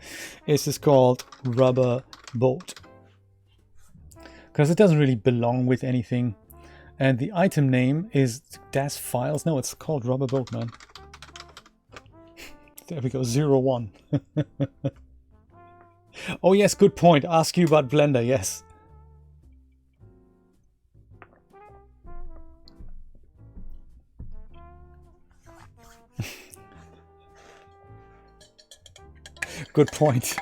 It's just called Rubber Boat. Because it doesn't really belong with anything. And the item name is DAZ Files. No, it's called Rubber Boat, man. There we go, 01. Oh yes, good point. Ask you about Blender, yes. Good point.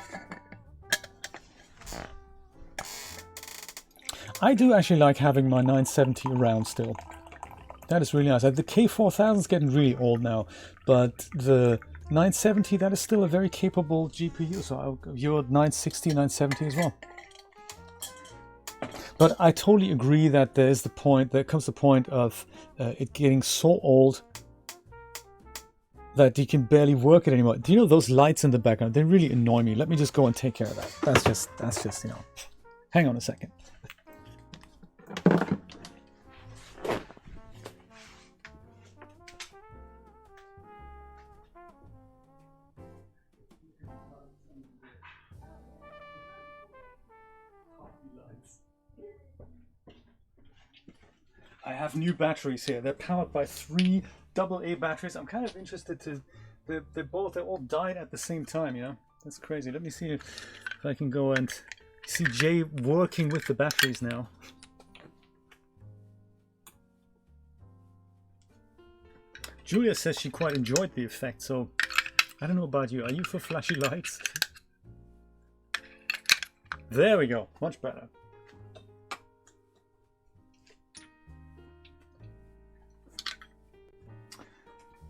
I do actually like having my 970 around still. That is really nice. The K4000 is getting really old now, but the 970, that is still a very capable GPU. So your 960, 970 as well. But I totally agree that there comes the point of it getting so old that you can barely work it anymore. Do you know those lights in the background? They really annoy me. Let me just go and take care of that. That's just, you know. Hang on a second. I have new batteries here. They're powered by 3 AA batteries. I'm kind of interested to... They all died at the same time, you know? That's crazy. Let me see if I can go and see Jay working with the batteries now. Julia says she quite enjoyed the effect, so I don't know about you. Are you for flashy lights? There we go. Much better.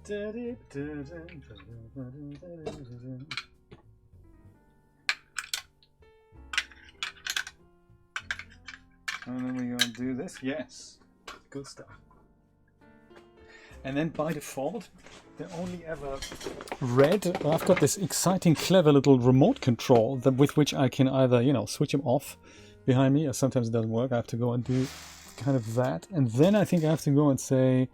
And then we're going to do this. Yes. Good stuff. And then by default, they're only ever red. I've got this exciting, clever little remote control with which I can either, you know, switch them off behind me, or sometimes it doesn't work. I have to go and do kind of that. And then I think I have to go and say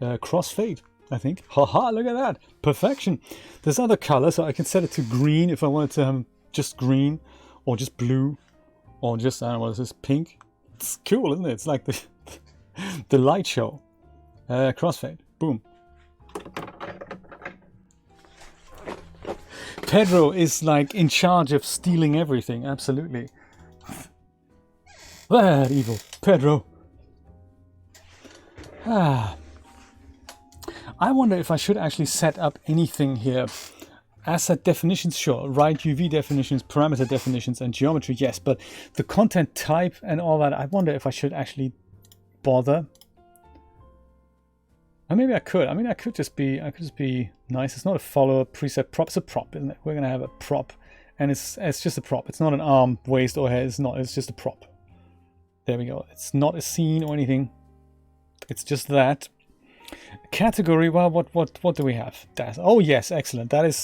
crossfade, I think. Haha, look at that. Perfection. There's other colors, so I can set it to green if I wanted to have just green, or just blue, or just, I don't know, what is this, pink? It's cool, isn't it? It's like the light show. Crossfade. Boom. Pedro is like in charge of stealing everything. Absolutely. That evil Pedro. I wonder if I should actually set up anything here. Asset definitions, sure. Right UV definitions, parameter definitions, and geometry, yes. But the content type and all that, I wonder if I should actually bother. Or maybe I could. I mean, I could just be nice. It's not a follower preset prop. It's a prop, isn't it? We're gonna have a prop, and it's just a prop. It's not an arm, waist, or head. It's not. It's just a prop. There we go. It's not a scene or anything. It's just that. Category. Well, what do we have? DAZ. Oh yes, excellent. That is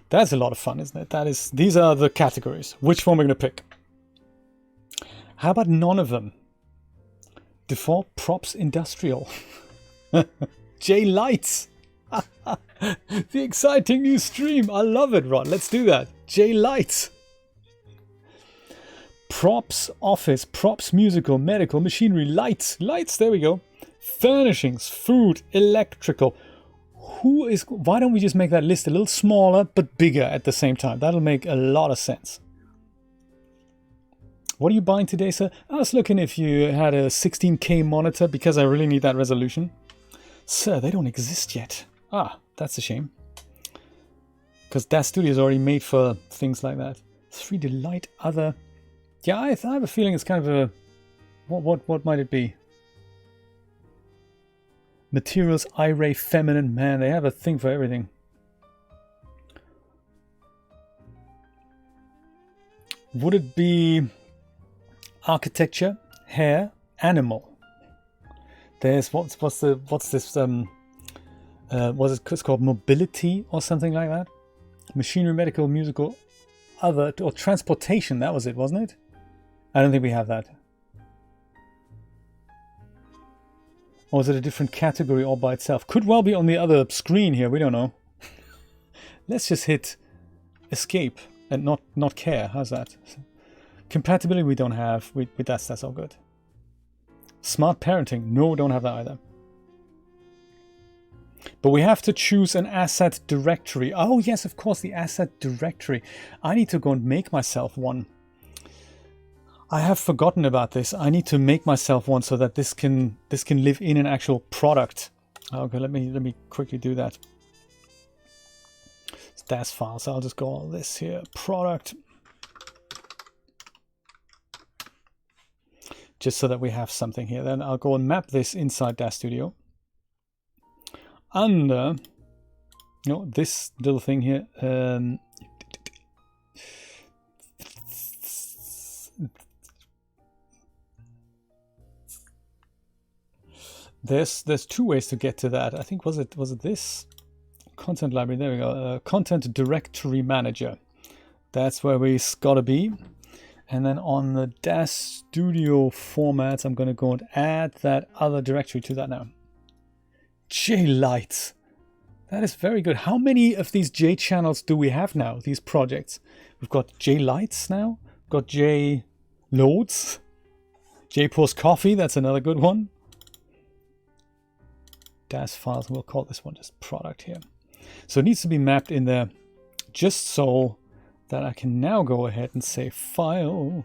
That's a lot of fun, isn't it? These are the categories. Which one we're going to pick? How about none of them? Default props industrial. J Lights. The exciting new stream. I love it, Ron. Let's do that. J Lights. Props office, props musical, medical, machinery, lights. Lights, there we go. Furnishings, food, electrical. Why don't we just make that list a little smaller but bigger at the same time? That'll make a lot of sense. What are you buying today, sir? I was looking if you had a 16K monitor because I really need that resolution. Sir, they don't exist yet. Ah, that's a shame. Because DAZ Studio is already made for things like that. 3D light, other. Yeah, I have a feeling it's kind of a... What might it be? Materials, I-ray, feminine. Man, they have a thing for everything. Would it be architecture, hair, animal? There's what's this it's called, mobility or something like that? Machinery, medical, musical, other, or transportation. That was it, wasn't it? I don't think we have that. Or is it a different category all by itself? Could well be on the other screen here. We don't know. Let's just hit escape and not care. How's that? Compatibility we don't have. With that's all good. Smart parenting. No, don't have that either. But we have to choose an asset directory. Oh yes, of course, the asset directory. I need to go and make myself one. I have forgotten about this. I need to make myself one so that this can live in an actual product. Okay, let me quickly do that. It's DAZ file, so I'll just go all this here. Product. Just so that we have something here. Then I'll go and map this inside DAZ Studio. Under this little thing here. There's two ways to get to that. I think was it this content library? There we go. Content directory manager. That's where we gotta be. And then on the DAZ Studio formats, I'm gonna go and add that other directory to that now. J Lights. That is very good. How many of these J channels do we have now? These projects. We've got J Lights now. We've got J Loads. J Pours Coffee. That's another good one. DAZ files, we'll call this one just product here. So it needs to be mapped in there just so that I can now go ahead and say file,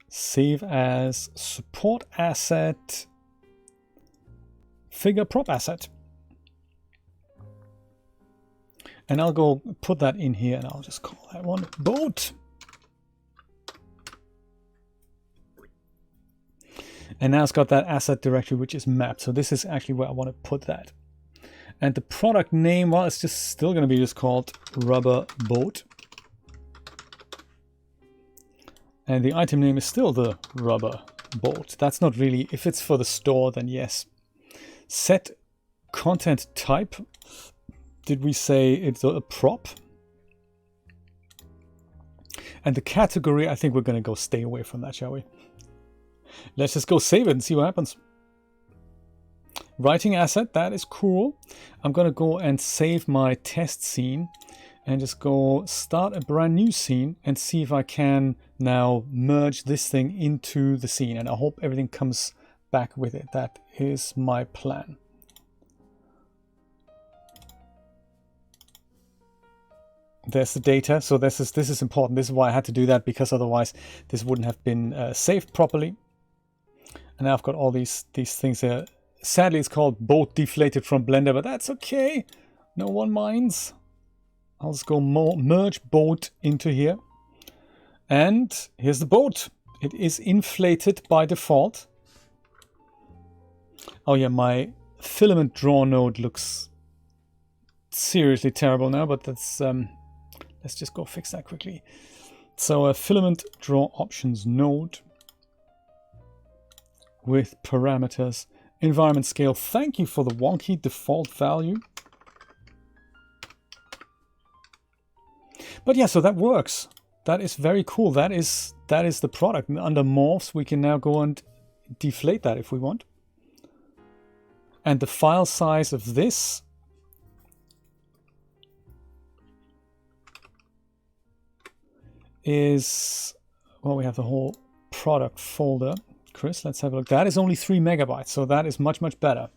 save as support asset, figure prop asset. And I'll go put that in here and I'll just call that one boat. And now it's got that asset directory which is mapped. So this is actually where I want to put that. And the product name, well, it's just still going to be just called rubber boat. And the item name is still the rubber boat. That's not really, if it's for the store, then yes. Set content type. Did we say it's a prop? And the category, I think we're going to go stay away from that, shall we? Let's just go save it and see what happens. Writing asset, that is cool. I'm going to go and save my test scene and just go start a brand new scene and see if I can now merge this thing into the scene. And I hope everything comes back with it. That is my plan. There's the data. So this is important. This is why I had to do that, because otherwise this wouldn't have been saved properly. And now I've got all these things here. Sadly, it's called boat deflated from Blender, but that's okay. No one minds. I'll just go merge boat into here. And here's the boat. It is inflated by default. Oh yeah, my filament draw node looks seriously terrible now, but that's let's just go fix that quickly. So a filament draw options node with parameters, environment scale. Thank you for the wonky default value. But yeah, so that works. That is very cool. That is the product. And under morphs, we can now go and deflate that if we want. And the file size of this is, well, we have the whole product folder. Chris, let's have a look. That is only 3 megabytes, so that is much, much better.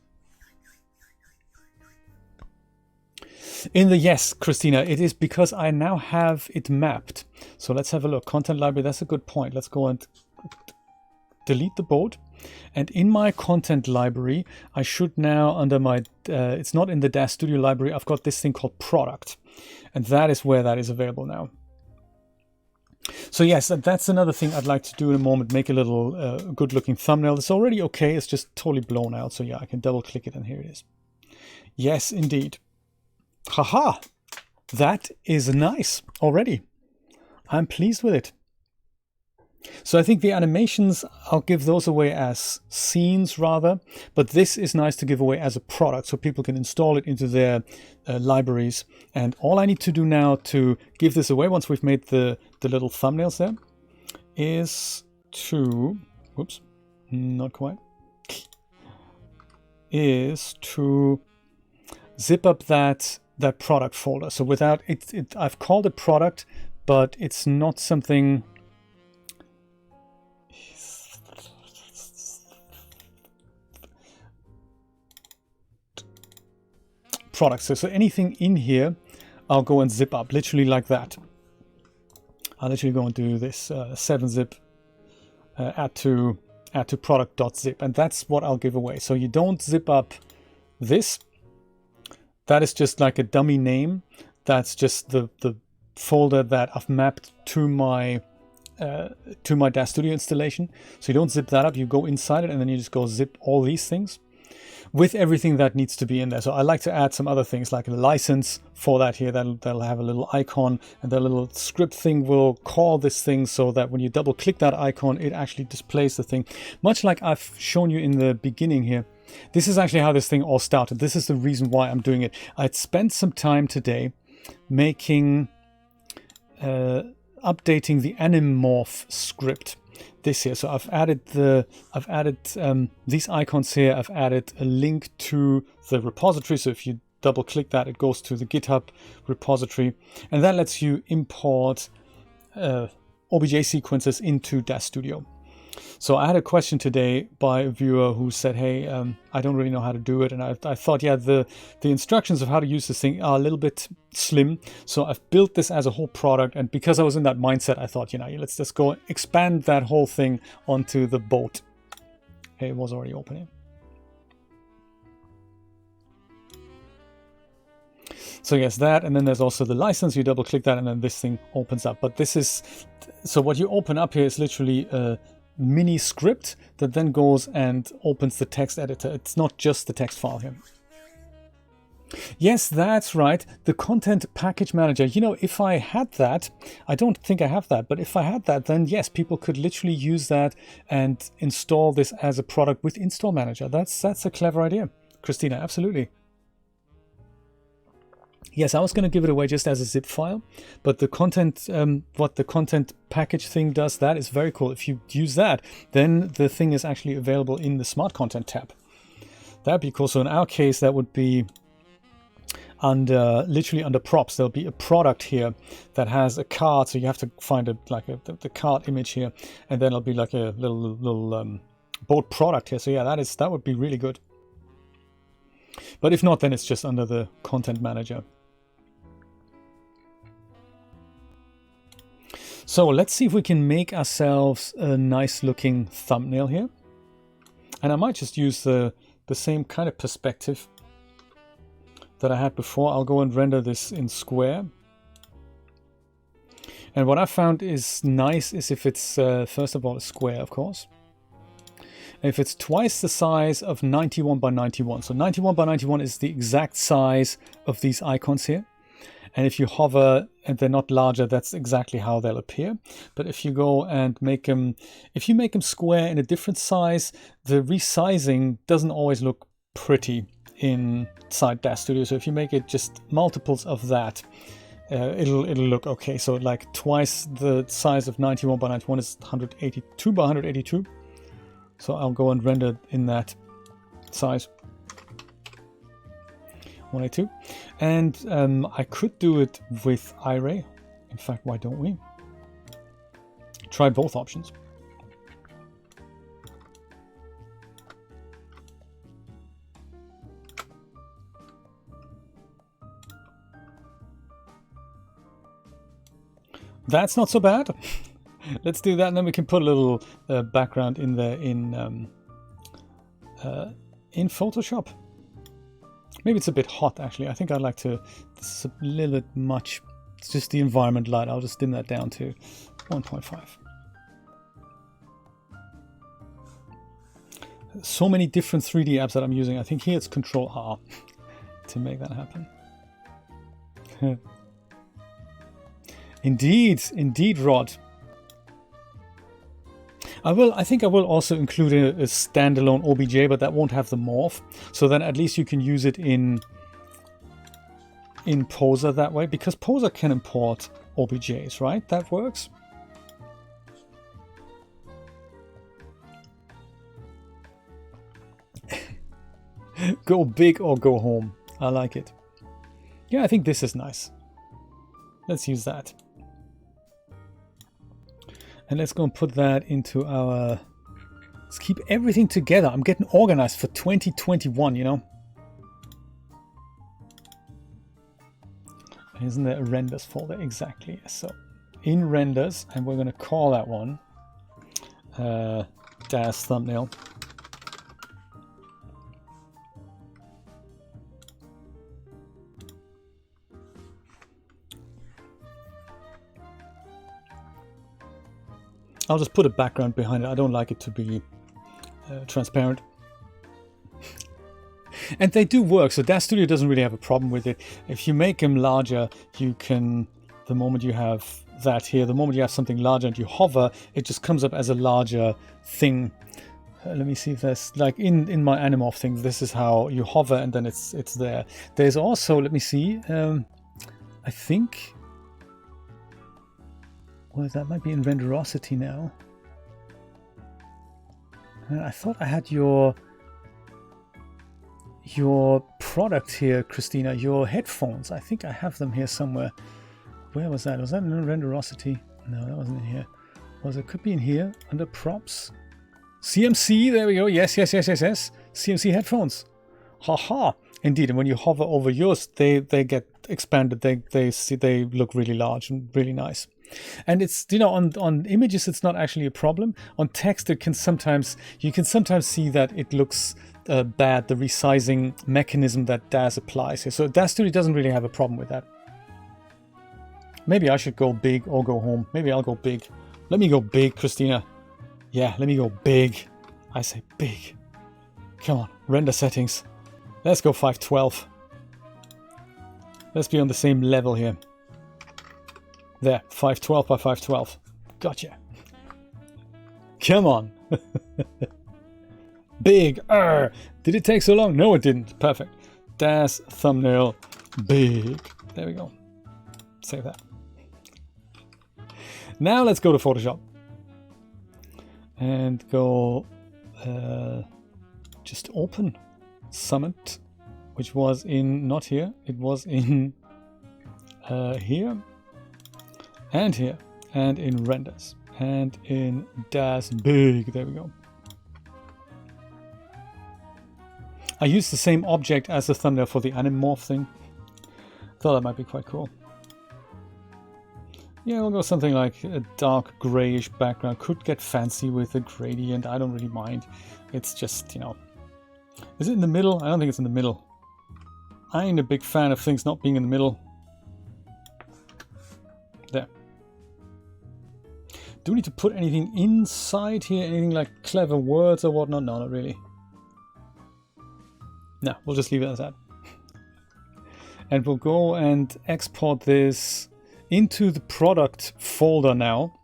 Yes, Christina, it is because I now have it mapped. So let's have a look. Content library, that's a good point. Let's go and delete the boat. And in my content library, I should now, under my, it's not in the DAZ Studio library, I've got this thing called product. And that is where that is available now. So yes, that's another thing I'd like to do in a moment, make a little good looking thumbnail. It's already okay, it's just totally blown out. So yeah, I can double click it and here it is. Yes, indeed. Haha, that is nice already. I'm pleased with it. So I think the animations, I'll give those away as scenes rather, but this is nice to give away as a product so people can install it into their libraries. And all I need to do now to give this away, once we've made the little thumbnails there, is to, whoops, not quite, is to zip up that product folder. So without it, I've called it product, but it's not something. Product. So anything in here, I'll go and zip up, literally like that. I'll literally go and do this 7-zip add to product.zip, and that's what I'll give away. So you don't zip up this. That is just like a dummy name. That's just the folder that I've mapped to my DAZ Studio installation. So you don't zip that up. You go inside it, and then you just go zip all these things with everything that needs to be in there. So I like to add some other things like a license for that here. That'll have a little icon, and the little script thing will call this thing so that when you double click that icon, it actually displays the thing. Much like I've shown you in the beginning here. This is actually how this thing all started. This is the reason why I'm doing it. I'd spent some time today making, updating the Animorph script. This here. So I've added these icons here. I've added a link to the repository. So if you double click that, it goes to the GitHub repository, and that lets you import OBJ sequences into DAZ Studio. So I had a question today by a viewer who said, hey, I don't really know how to do it. And I thought, yeah, the instructions of how to use this thing are a little bit slim. So I've built this as a whole product. And because I was in that mindset, I thought, you know, let's just go expand that whole thing onto the boat. Okay, it was already opening. So yes, that, and then there's also the license. You double click that and then this thing opens up. But this is, so what you open up here is literally a mini script that then goes and opens the text editor. It's not just the text file here. Yes, that's right. The content package manager. You know, if I had that, I don't think I have that, but if I had that, then yes, people could literally use that and install this as a product with Install Manager. That's a clever idea, Christina. Absolutely. Yes, I was going to give it away just as a zip file, but the content, what the content package thing does, that is very cool. If you use that, then the thing is actually available in the Smart Content tab. That'd be cool. So in our case, that would be under, literally under props. There'll be a product here that has a card. So you have to find the card image here, and then it'll be like a little boat product here. So yeah, that would be really good. But if not, then it's just under the content manager. So let's see if we can make ourselves a nice looking thumbnail here. And I might just use the same kind of perspective that I had before. I'll go and render this in square. And what I found is nice is if it's, first of all, a square, of course. And if it's twice the size of 91 by 91. So 91 by 91 is the exact size of these icons here. And if you hover and they're not larger, that's exactly how they'll appear. But if you go and make them, if you make them square in a different size, the resizing doesn't always look pretty inside DAZ Studio. So if you make it just multiples of that, it'll look okay. So like twice the size of 91 by 91 is 182 by 182. So I'll go and render in that size. 182. And I could do it with iRay. In fact, why don't we? Try both options. That's not so bad. Let's do that, and then we can put a little background in there in Photoshop. Maybe it's a bit hot, actually. I think I'd like to. This is a little bit much. It's just the environment light. I'll just dim that down to 1.5. So many different 3D apps that I'm using. I think here it's Control R to make that happen. Indeed, Rod. I think I will also include a standalone OBJ, but that won't have the morph. So then at least you can use it in Poser that way, because Poser can import OBJs, right? That works. Go big or go home. I like it. Yeah, I think this is nice. Let's use that. And let's go and put that into our... Let's keep everything together. I'm getting organized for 2021, you know? Isn't there a renders folder? Exactly. So in renders, and we're going to call that one DAZ thumbnail. I'll just put a background behind it. I don't like it to be transparent. And they do work, so DAZ Studio doesn't really have a problem with it. If you make them larger, you can, the moment you have that here, the moment you have something larger and you hover, it just comes up as a larger thing. Let me see if there's, like in my Animorph thing, this is how you hover and then it's there. There's also, let me see, I think... Well, that might be in Renderosity now. I thought I had your product here, Christina, your headphones. I think I have them here somewhere. Where was that? Was that in Renderosity? No, that wasn't in here. Was it? Could be in here under props. CMC, there we go. Yes. CMC headphones. Haha. Indeed, and when you hover over yours, they get expanded. They look really large and really nice. And it's, you know, on images it's not actually a problem. On text you can sometimes see that it looks bad, the resizing mechanism that DAZ applies here. So DAZ Studio doesn't really have a problem with that. Maybe I should go big or go home. Maybe I'll go big. Let me go big, Christina. Yeah, let me go big. I say big. Come on, render settings. Let's go 512. Let's be on the same level here. There, 512 by 512. Gotcha. Come on. Big. Did it take so long? No, it didn't. Perfect. DAZ thumbnail big. There we go. Save that. Now let's go to Photoshop. And go... just open Summit, which was in... Not here. It was in... here. And here, and in renders, and in DAZ big, there we go. I used the same object as the thumbnail for the Animorph thing. Thought that might be quite cool. Yeah, we'll go something like a dark grayish background. Could get fancy with a gradient, I don't really mind. It's just, you know. Is it in the middle? I don't think it's in the middle. I ain't a big fan of things not being in the middle. There. Do we need to put anything inside here? Anything like clever words or whatnot? No, not really. No, we'll just leave it as that. And we'll go and export this into the product folder now.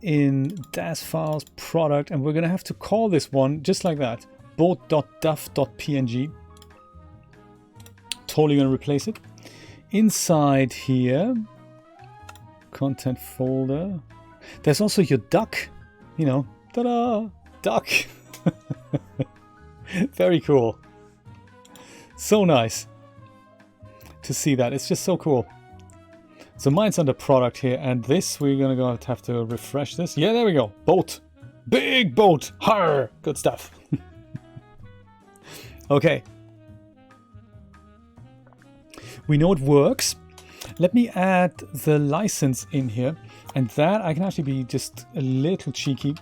In DAZ files, product, and we're going to have to call this one just like that. Boat.duff.png. Totally going to replace it. inside here, content folder, there's also your duck, you know, ta-da, duck. Very cool. So nice to see that. It's just so cool. So mine's under product here, and this we're gonna have to refresh this. Yeah, there we go. Boat. Big boat. Har! Good stuff. Okay. We know it works. Let me add the license in here, and that I can actually be just a little cheeky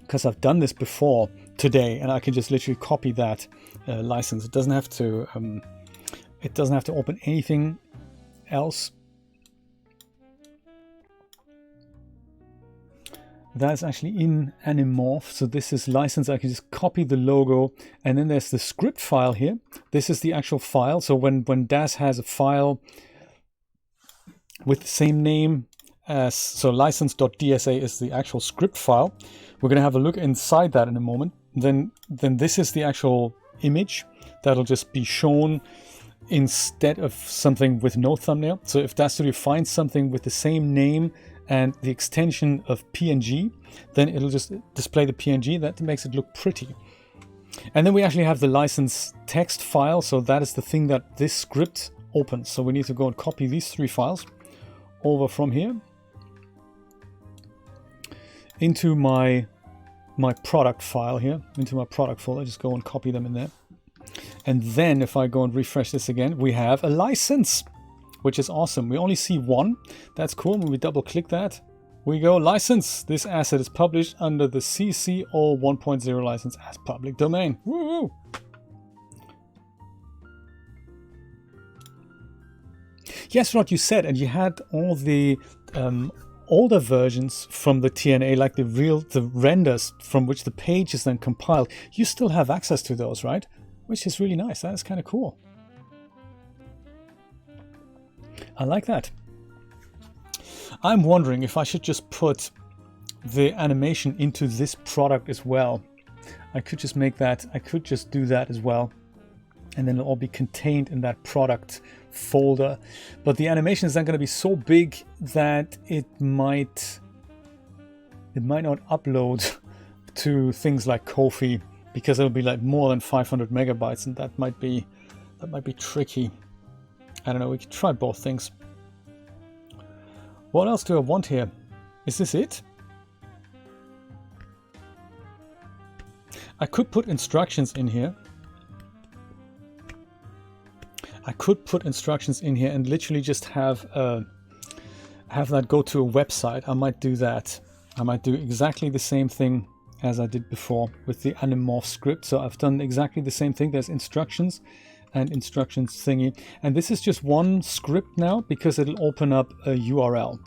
because I've done this before today, and I can just literally copy that license. It doesn't have to open anything else. That's actually in Animorph, so this is license. I can just copy the logo, and then there's the script file here. This is the actual file. So when DAZ has a file with the same name as, so license.dsa is the actual script file. We're going to have a look inside that in a moment. Then this is the actual image that'll just be shown instead of something with no thumbnail. So if DAZ Studio finds something with the same name and the extension of PNG, then it'll just display the PNG. That makes it look pretty. And then we actually have the license text file. So that is the thing that this script opens. So we need to go and copy these 3 files over from here into my product file here, into my product folder. Just go and copy them in there. And then if I go and refresh this again, we have a license, which is awesome. We only see one. That's cool. When we double click that, we go license. This asset is published under the CC 1.0 license as public domain. Woo! Yes, Rod, you said, and you had all the older versions from the TNA, like the renders from which the page is then compiled. You still have access to those, right? Which is really nice. That is kind of cool. I like that. I'm wondering if I should just put the animation into this product as well. I could just make that, I could just do that as well. And then it'll all be contained in that product folder. But the animation is then going to be so big that it might not upload to things like Ko-fi, because it'll be like more than 500 megabytes, and that might be tricky. I don't know, we could try both things. What else do I want here? Is this it? I could put instructions in here. I could put instructions in here and literally just have that go to a website. I might do that. I might do exactly the same thing as I did before with the Animorph script. So I've done exactly the same thing. There's instructions and instructions thingy. And this is just one script now because it'll open up a URL.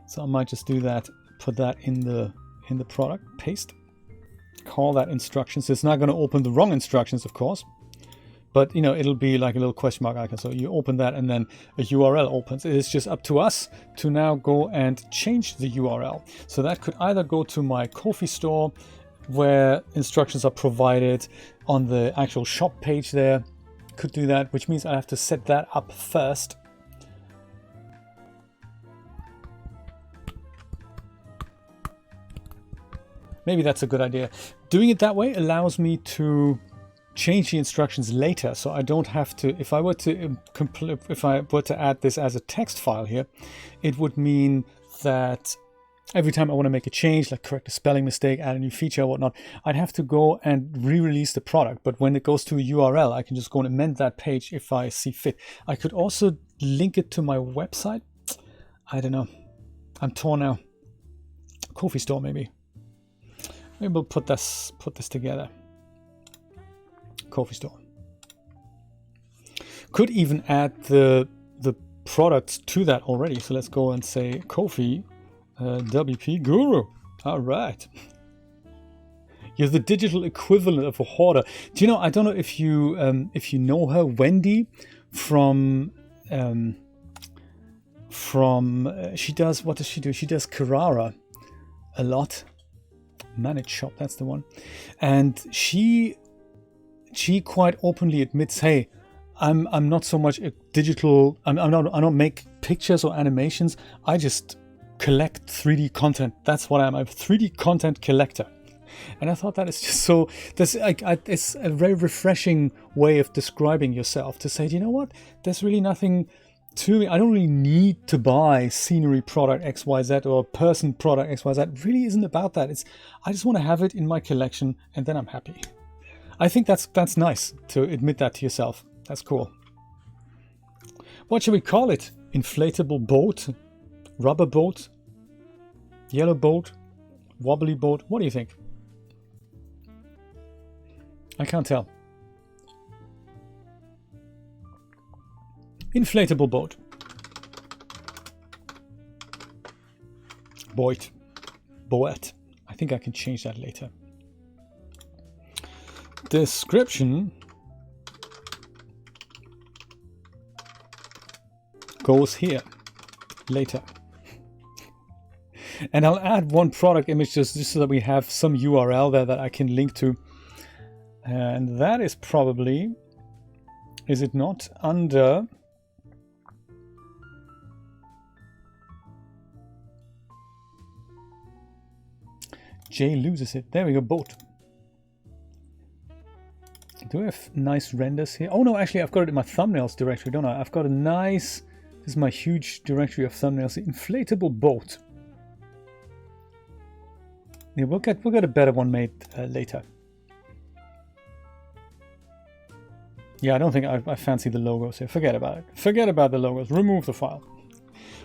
So I might just do that, put that in the product, paste, call that instructions. It's not going to open the wrong instructions, of course. But, you know, it'll be like a little question mark icon. So you open that and then a URL opens. It is just up to us to now go and change the URL. So that could either go to my Ko-fi store where instructions are provided on the actual shop page there. Could do that, which means I have to set that up first. Maybe that's a good idea. Doing it that way allows me to change the instructions later, so I don't have to. If I were to add this as a text file here, it would mean that every time I want to make a change, like correct a spelling mistake, add a new feature or whatnot, I'd have to go and re-release the product. But when it goes to a URL, I can just go and amend that page if I see fit. I could also link it to my website. I don't know. I'm torn now. Ko-fi store maybe. Maybe we'll put this together. Ko-fi store. Could even add the products to that already. So let's go and say Ko-fi WP Guru. All right. You're the digital equivalent of a hoarder. Do you know? I don't know if you know her, Wendy, from she does, what does she do? She does Carrara a lot. Manage shop, that's the one. And she quite openly admits, hey, I'm not so much a digital. I don't make pictures or animations. I just collect 3D content. That's what I'm a 3D content collector. And I thought that is just so. It's a very refreshing way of describing yourself, to say, you know what? There's really nothing to me. I don't really need to buy scenery product XYZ or person product XYZ. It really isn't about that. I just want to have it in my collection, and then I'm happy. I think that's nice to admit that to yourself. That's cool. What should we call it? Inflatable boat? Rubber boat? Yellow boat? Wobbly boat? What do you think? I can't tell. Inflatable boat. Boat. Boat. I think I can change that later. Description goes here later. And I'll add one product image just so that we have some URL there that I can link to. And that is probably, is it not, under Jay loses it. There we go, boat. Do I have nice renders here? Oh no, actually I've got it in my thumbnails directory, don't I? I've got a nice, this is my huge directory of thumbnails, the inflatable boat. Yeah, we'll get a better one made later. Yeah, I don't think I fancy the logos here. Forget about it. Forget about the logos. Remove the file.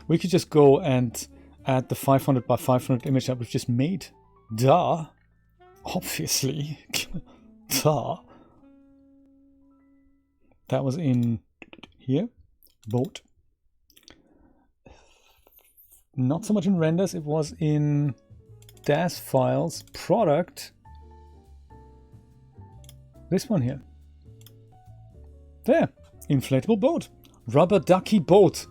We could just go and add the 500 by 500 image that we've just made. Duh. Obviously. Duh. That was in here. Boat. Not so much in renders. It was in DAZ files. Product. This one here. There, inflatable boat, rubber ducky boat.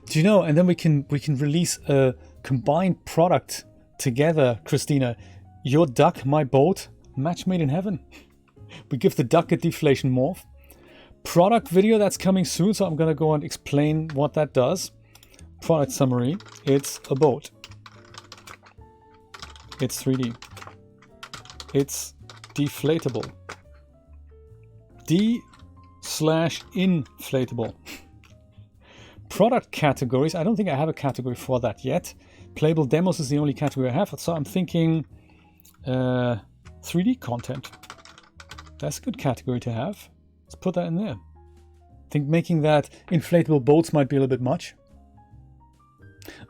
Do you know? And then we can release a combined product together, Christina. Your duck, my boat, match made in heaven. We give the duck a deflation morph. Product video that's coming soon, so I'm gonna go and explain what that does. Product summary: it's a boat. It's 3D. It's deflatable. D/inflatable. Product categories. I don't think I have a category for that yet. Playable demos is the only category I have. So I'm thinking 3D content. That's a good category to have. Let's put that in there. I think making that inflatable boats might be a little bit much.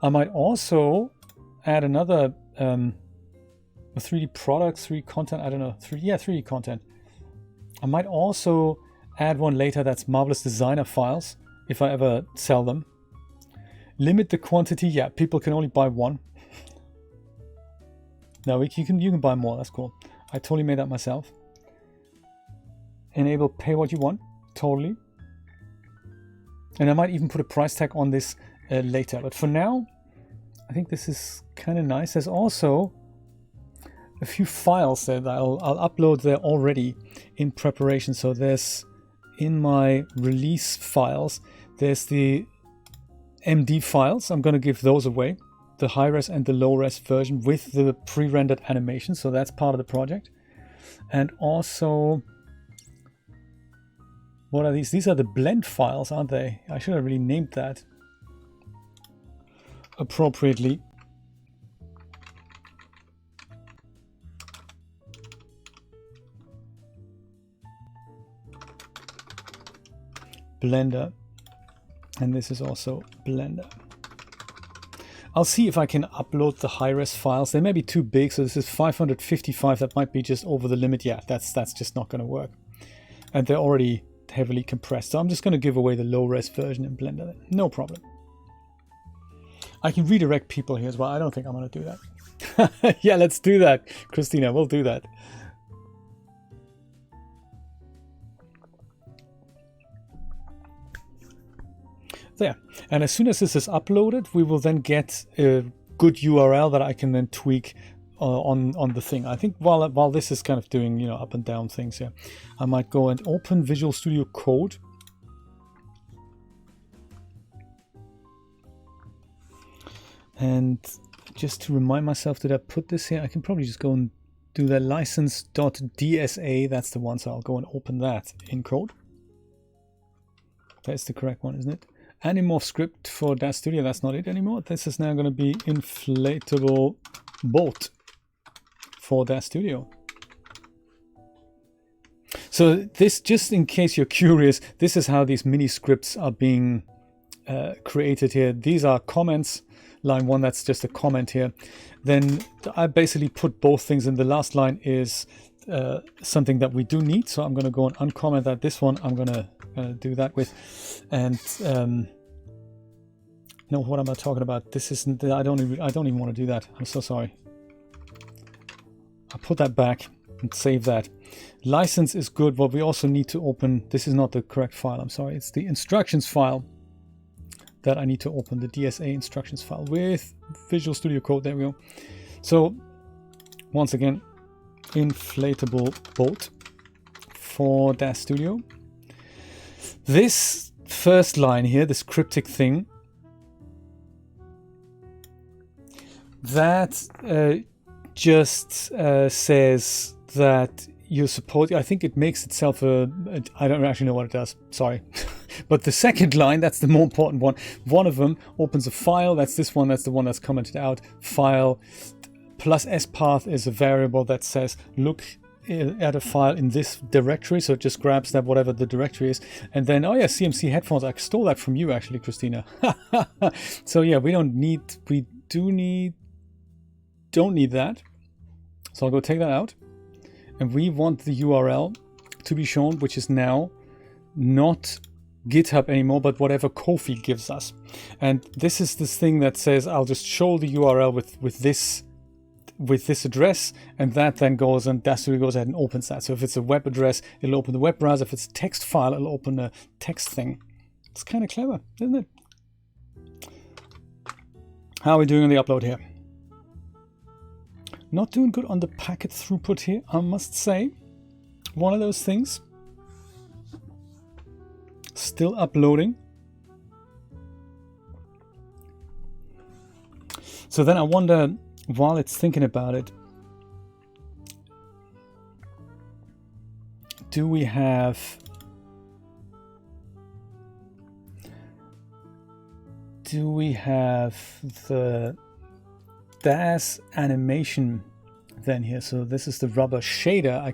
I might also add another a 3D product, 3D content. I don't know. 3D content. I might also add one later that's Marvelous Designer files, if I ever sell them. Limit the quantity. Yeah, people can only buy one. No, you can buy more. That's cool. I totally made that myself. Enable pay what you want. Totally. And I might even put a price tag on this later. But for now, I think this is kind of nice. There's also a few files that I'll upload there already in preparation. So there's, in my release files, there's the MD files. I'm going to give those away, the high res and the low res version with the pre-rendered animation. So that's part of the project. And also, what are these? These are the blend files, aren't they? I should have really named that appropriately. Blender, and this is also Blender. I'll see if I can upload the high-res files. They may be too big, so this is 555. That might be just over the limit. Yeah, that's just not going to work. And they're already heavily compressed, so I'm just going to give away the low-res version in Blender. No problem. I can redirect people here as well. I don't think I'm going to do that. Yeah, let's do that, Christina. We'll do that. There, and as soon as this is uploaded, we will then get a good URL that I can then tweak on the thing. I think while this is kind of doing, you know, up and down things here, I might go and open Visual Studio Code And just to remind myself, did I put this here? I can probably just go and do the license.dsa. That's the one, so I'll go and open that in code. That's the correct one, isn't it? Animorph script for DAZ Studio, that's not it anymore. This is now going to be Inflatable bolt for DAZ Studio. So this, just in case you're curious, this is how these mini scripts are being created here. These are comments. Line 1, that's just a comment here. Then I basically put both things in. The last line is something that we do need, so I'm going to go and uncomment that. This one I'm going to do that with. And no, what am I talking about? This isn't. I don't even want to do that. I'm so sorry. I'll put that back and save that. License is good. What we also need to open. This is not the correct file. I'm sorry. It's the instructions file that I need to open, the DSA instructions file with Visual Studio Code. There we go. So once again, inflatable bolt for DAZ Studio. This first line here, this cryptic thing, that just says that you support. I think it makes itself I don't actually know what it does. Sorry. But the second line, that's the more important one. One of them opens a file. That's this one. That's the one that's commented out. File plus spath is a variable that says look at a file in this directory. So it just grabs that, whatever the directory is. And then, oh yeah, CMC headphones. I stole that from you actually, Christina. So yeah, don't need that. So I'll go take that out. And we want the URL to be shown, which is now not GitHub anymore, but whatever Ko-fi gives us. And this is this thing that says I'll just show the URL with this address, and that then goes, and DAZ Studio goes ahead and opens that. So if it's a web address, it'll open the web browser. If it's a text file, it'll open a text thing. It's kind of clever, isn't it? How are we doing on the upload here? Not doing good on the packet throughput here, I must say. One of those things. Still uploading. So then I wonder, while it's thinking about it, do we have the DAZ animation then here? So this is the rubber shader. I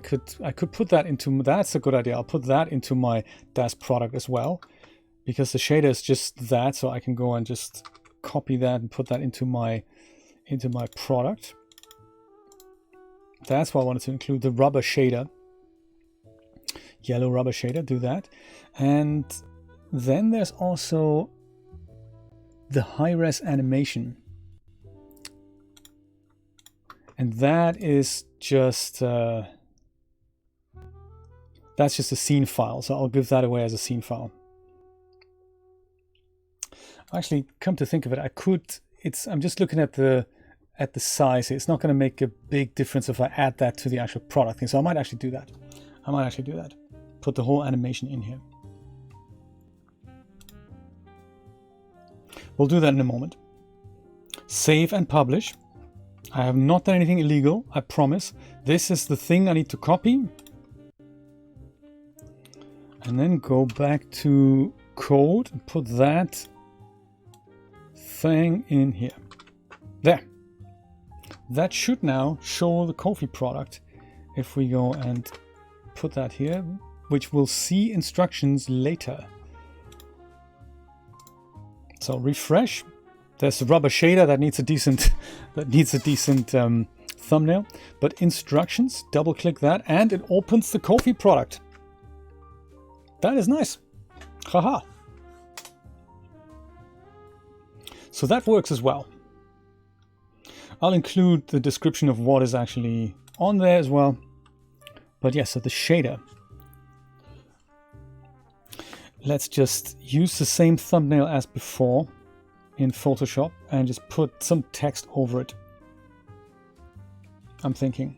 could put that into, that's a good idea. I'll put that into my DAZ product as well, because the shader is just that. So I can go and just copy that and put that into my product. That's why I wanted to include the rubber shader, yellow rubber shader. Do that. And then there's also the high-res animation. And that is just, that's just a scene file. So I'll give that away as a scene file. Actually, come to think of it, I'm just looking at the size. It's not going to make a big difference if I add that to the actual product thing. So I might actually do that. Put the whole animation in here. We'll do that in a moment. Save and publish. I have not done anything illegal, I promise. This is the thing I need to copy. And then go back to code and put that thing in here. There. That should now show the Ko-fi product. If we go and put that here, which we'll see instructions later. So refresh. There's the rubber shader that needs a decent thumbnail. But instructions, double click that, and it opens the Ko-fi product. That is nice. Haha. So that works as well. I'll include the description of what is actually on there as well. But yes, so the shader. Let's just use the same thumbnail as before in Photoshop and just put some text over it. I'm thinking,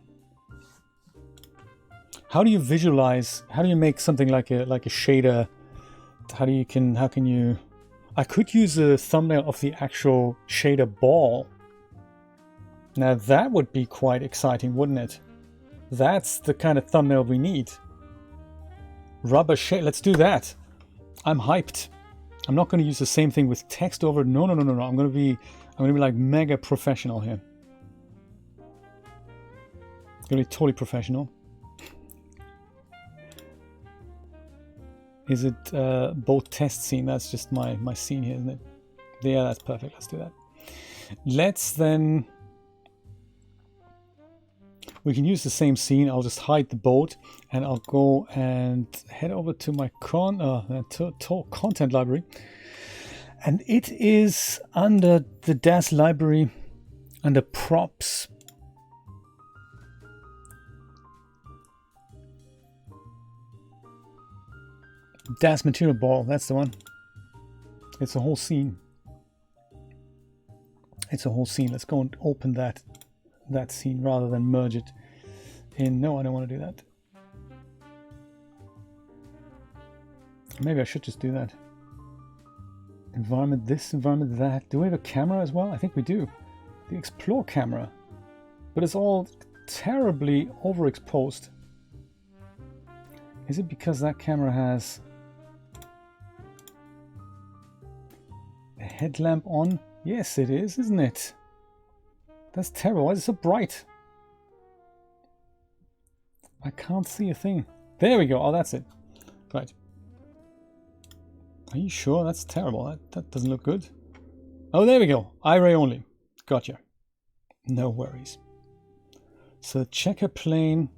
how do you visualize, how do you make something like a shader? How can you I could use a thumbnail of the actual shader ball. Now that would be quite exciting, wouldn't it? That's the kind of thumbnail we need. Rubber shade, let's do that. I'm hyped. I'm not going to use the same thing with text over. No. I'm going to be like mega professional here. It's going to be totally professional. Is it both test scene? That's just my scene here, isn't it? Yeah, that's perfect. Let's do that. Let's then... We can use the same scene. I'll just hide the boat and I'll go and head over to my content library. And it is under the DAZ library, under props. DAZ material ball, that's the one. It's a whole scene. It's a whole scene. Let's go and open that scene rather than merge it in. No, I don't want to do that. Maybe I should just do that. Environment this, environment that. Do we have a camera as well? I think we do. The explore camera. But it's all terribly overexposed. Is it because that camera has a headlamp on? Yes, it is, isn't it? That's terrible. Why is it so bright? I can't see a thing. There we go. Oh, that's it. Right. Are you sure? That's terrible. That doesn't look good. Oh, there we go. Eye-ray only. Gotcha. No worries. So checker plane.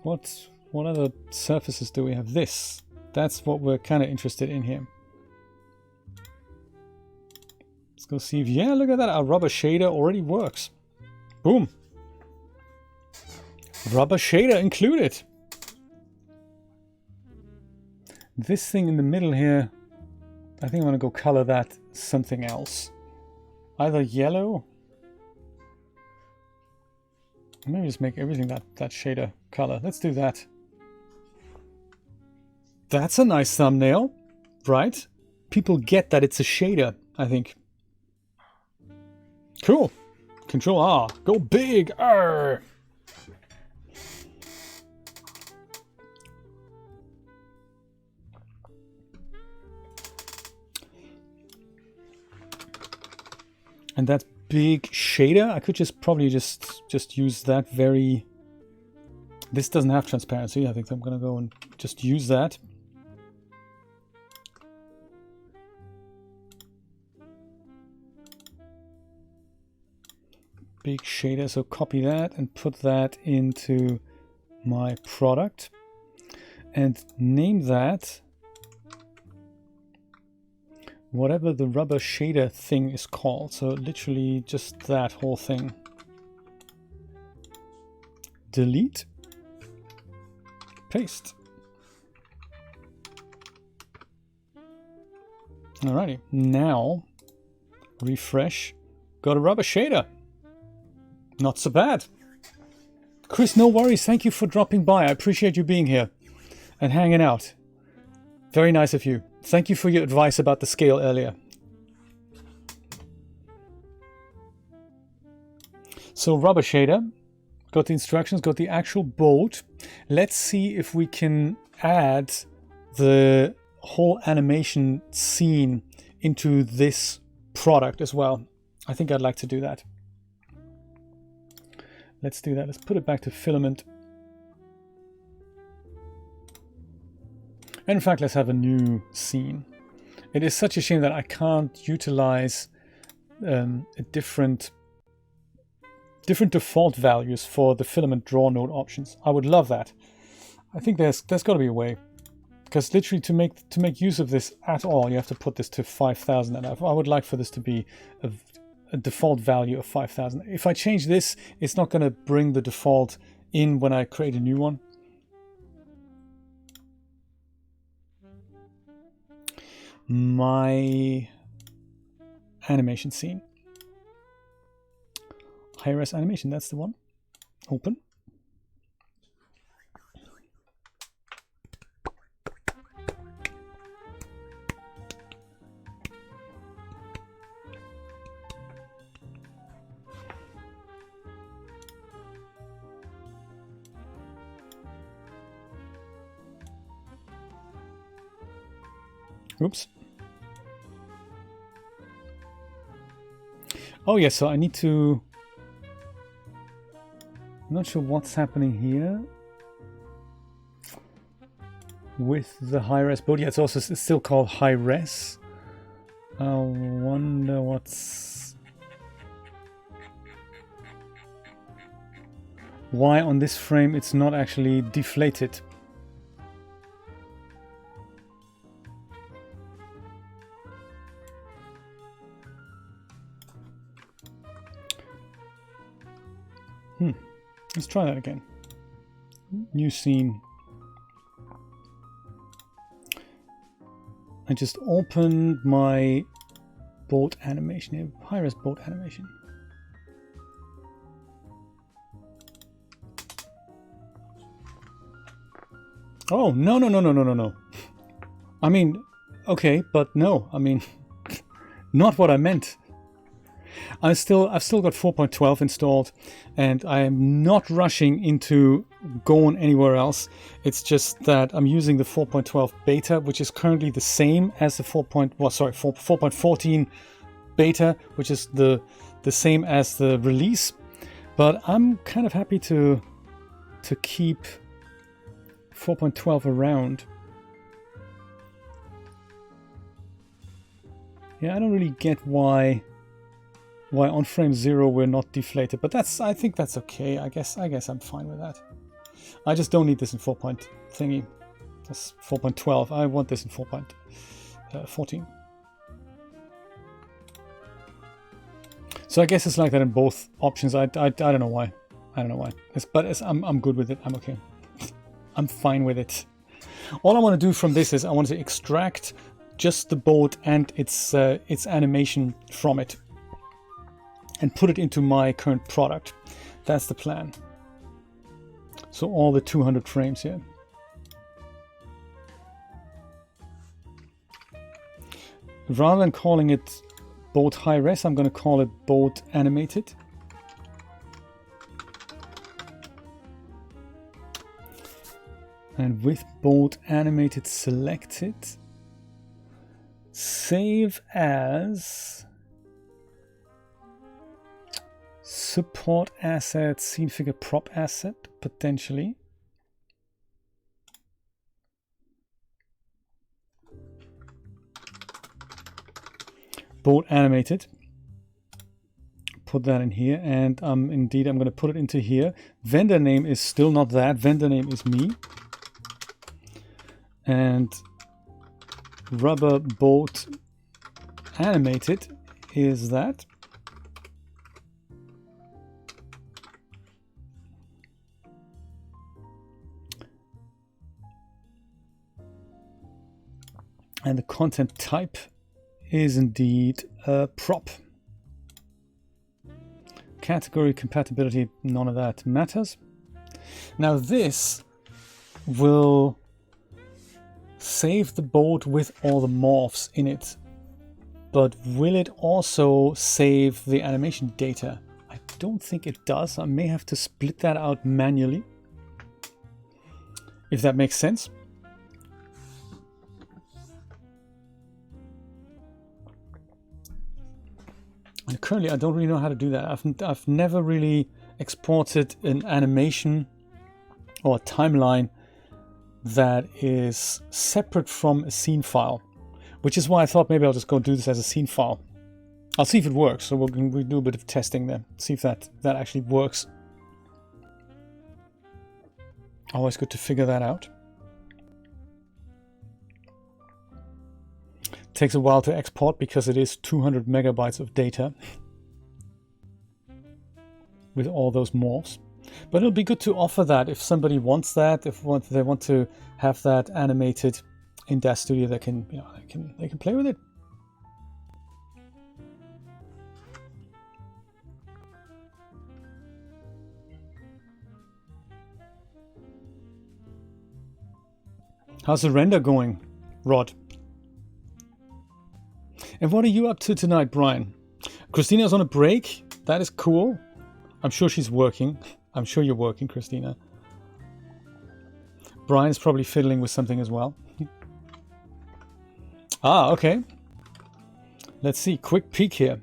What other surfaces do we have? This. That's what we're kind of interested in here. Let's go see if... Yeah, look at that. Our rubber shader already works. Boom. Rubber shader included. This thing in the middle here, I think I'm going to go color that something else. Either yellow. Maybe just make everything that shader color. Let's do that. That's a nice thumbnail, right? People get that it's a shader, I think. Cool. Control R. Go big. Arr. And that big shader, I could probably just use that very... This doesn't have transparency. I think I'm going to go and just use that. Big shader, so copy that and put that into my product. And name that whatever the rubber shader thing is called. So literally just that whole thing. Delete. Paste. Alrighty, now refresh. Got a rubber shader. Not so bad. Chris, no worries. Thank you for dropping by. I appreciate you being here and hanging out. Very nice of you. Thank you for your advice about the scale earlier. So rubber shader, got the instructions, got the actual boat. Let's see if we can add the whole animation scene into this product as well. I think I'd like to do that. Let's do that. Let's put it back to Filament. And in fact, let's have a new scene. It is such a shame that I can't utilize different default values for the Filament draw node options. I would love that. I think there's got to be a way, because literally to make use of this at all, you have to put this to 5,000. And I would like for this to be a default value of 5,000. If I change this, it's not going to bring the default in when I create a new one. My animation scene. High-res animation, that's the one. Open. Oops. Oh yeah, so I need to... I'm not sure what's happening here with the high-res board. Yeah, it's still called high-res. I wonder what's... why on this frame it's not actually deflated. Let's try that again. New scene. I just opened my boat animation here. High-res boat animation. Oh, no. I mean, okay, but no. I mean, not what I meant. I've still got 4.12 installed, and I am not rushing into going anywhere else. It's just that I'm using the 4.12 beta, which is currently the same as the 4.14 beta, which is the same as the release. But I'm kind of happy to keep 4.12 around. Yeah, I don't really get why on frame 0 we're not deflated, but I think that's okay. I guess I'm fine with that. I just don't need this in 4. Thingy. That's 4.12. I want this in 4.14. So I guess it's like that in both options. I don't know why. I'm good with it. I'm okay. I'm fine with it. All I want to do from this is I want to extract just the boat and its animation from it and put it into my current product. That's the plan. So all the 200 frames here. Rather than calling it boat high res, I'm going to call it boat animated. And with boat animated selected, save as support asset, scene figure prop asset, potentially. Boat animated. Put that in here, and indeed I'm going to put it into here. Vendor name is still not that. Vendor name is me. And rubber boat animated is that. And the content type is indeed a prop. Category compatibility, none of that matters. Now this will save the boat with all the morphs in it, but will it also save the animation data? I don't think it does. I may have to split that out manually, if that makes sense. And currently I don't really know how to do that. I've never really exported an animation or a timeline that is separate from a scene file, which is why I thought maybe I'll just go do this as a scene file. I'll see if it works. So we'll do a bit of testing there, see if that actually works. Always good to figure that out. Takes a while to export because it is 200 megabytes of data with all those morphs. But it'll be good to offer that if somebody wants that, if they want to have that animated in DAZ Studio, they can play with it. How's the render going, Rod? And what are you up to tonight, Brian? Christina's on a break. That is cool. I'm sure she's working. I'm sure you're working, Christina. Brian is probably fiddling with something as well. Ah, okay. Let's see, quick peek here.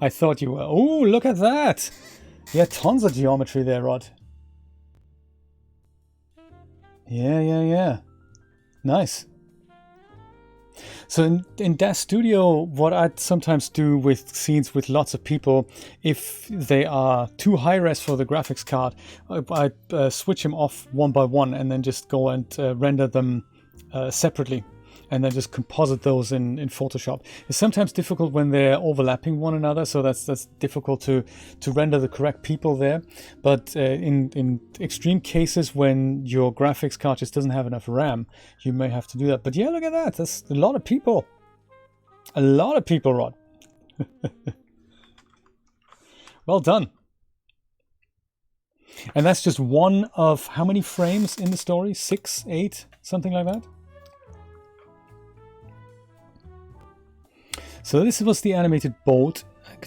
I thought you were. Oh, look at that! Yeah, tons of geometry there, Rod. Yeah. Nice. So in DAZ Studio, what I'd sometimes do with scenes with lots of people, if they are too high res for the graphics card, I'd switch them off one by one and then just go and render them separately, and then just composite those in Photoshop. It's sometimes difficult when they're overlapping one another, so that's difficult to render the correct people there. But in extreme cases when your graphics card just doesn't have enough RAM, you may have to do that. But yeah, look at that. That's a lot of people. A lot of people, Rod. Well done. And that's just one of how many frames in the story? 6, 8, something like that? So this was the animated boat.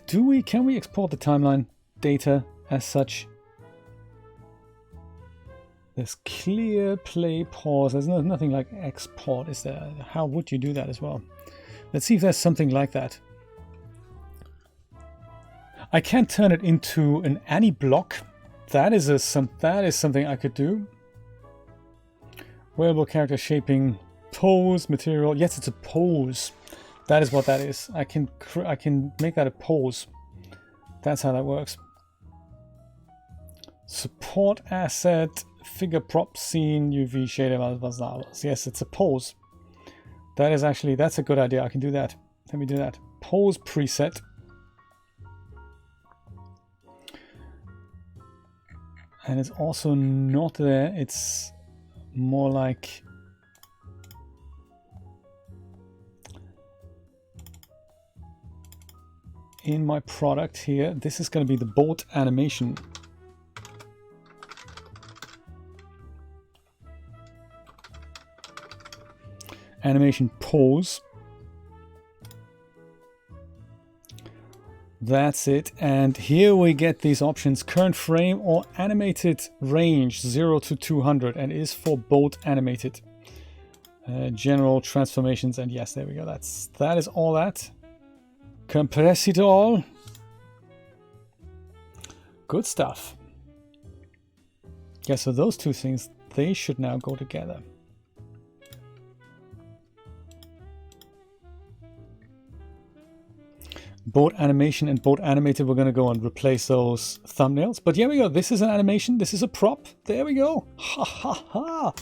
Can we export the timeline data as such? There's clear, play, pause. There's nothing like export, is there? How would you do that as well? Let's see if there's something like that. I can turn it into an Annie block. That is something I could do. Wearable character shaping, pose, material. Yes, it's a pose. That is what that is. I can make that a pose. That's how that works. Support asset, figure prop scene, UV shader. Yes, it's a pose. That's a good idea. I can do that. Let me do that. Pose preset. And it's also not there. It's more like in my product here. This is going to be the boat animation. Animation pose. That's it. And here we get these options: current frame or animated range 0 to 200, and it is for boat animated. General transformations, and yes, there we go. That is all that. Compress it all. Good stuff. Yeah, so those two things, they should now go together. Boat animation and boat animated, we're going to go and replace those thumbnails. But here we go. This is an animation. This is a prop. There we go. Ha ha ha.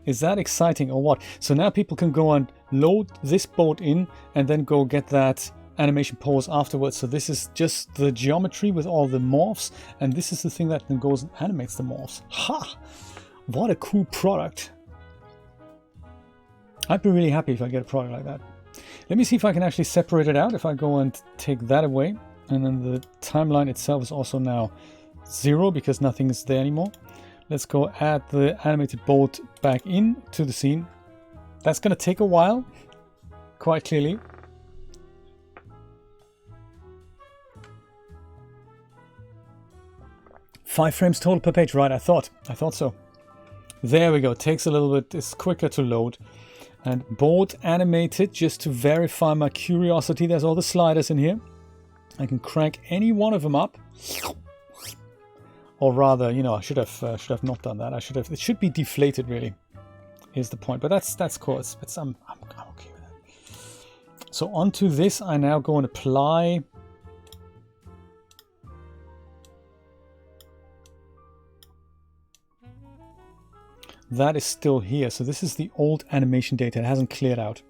Is that exciting or what? So now people can go and load this boat in and then go get that animation pose afterwards. So this is just the geometry with all the morphs, and this is the thing that then goes and animates the morphs. Ha! What a cool product. I'd be really happy if I get a product like that. Let me see if I can actually separate it out. If I go and take that away, and then the timeline itself is also now 0 because nothing is there anymore. Let's go add the animated boat back in to the scene. That's going to take a while, quite clearly. Five frames total per page, right? I thought so. There we go. Takes a little bit. It's quicker to load. And boat animated, just to verify my curiosity. There's all the sliders in here. I can crank any one of them up, or rather, you know, I should have not done that. It should be deflated, really, is the point. But that's cool. I'm okay with that. So onto this, I now go and apply. That is still here. So this is the old animation data. It hasn't cleared out.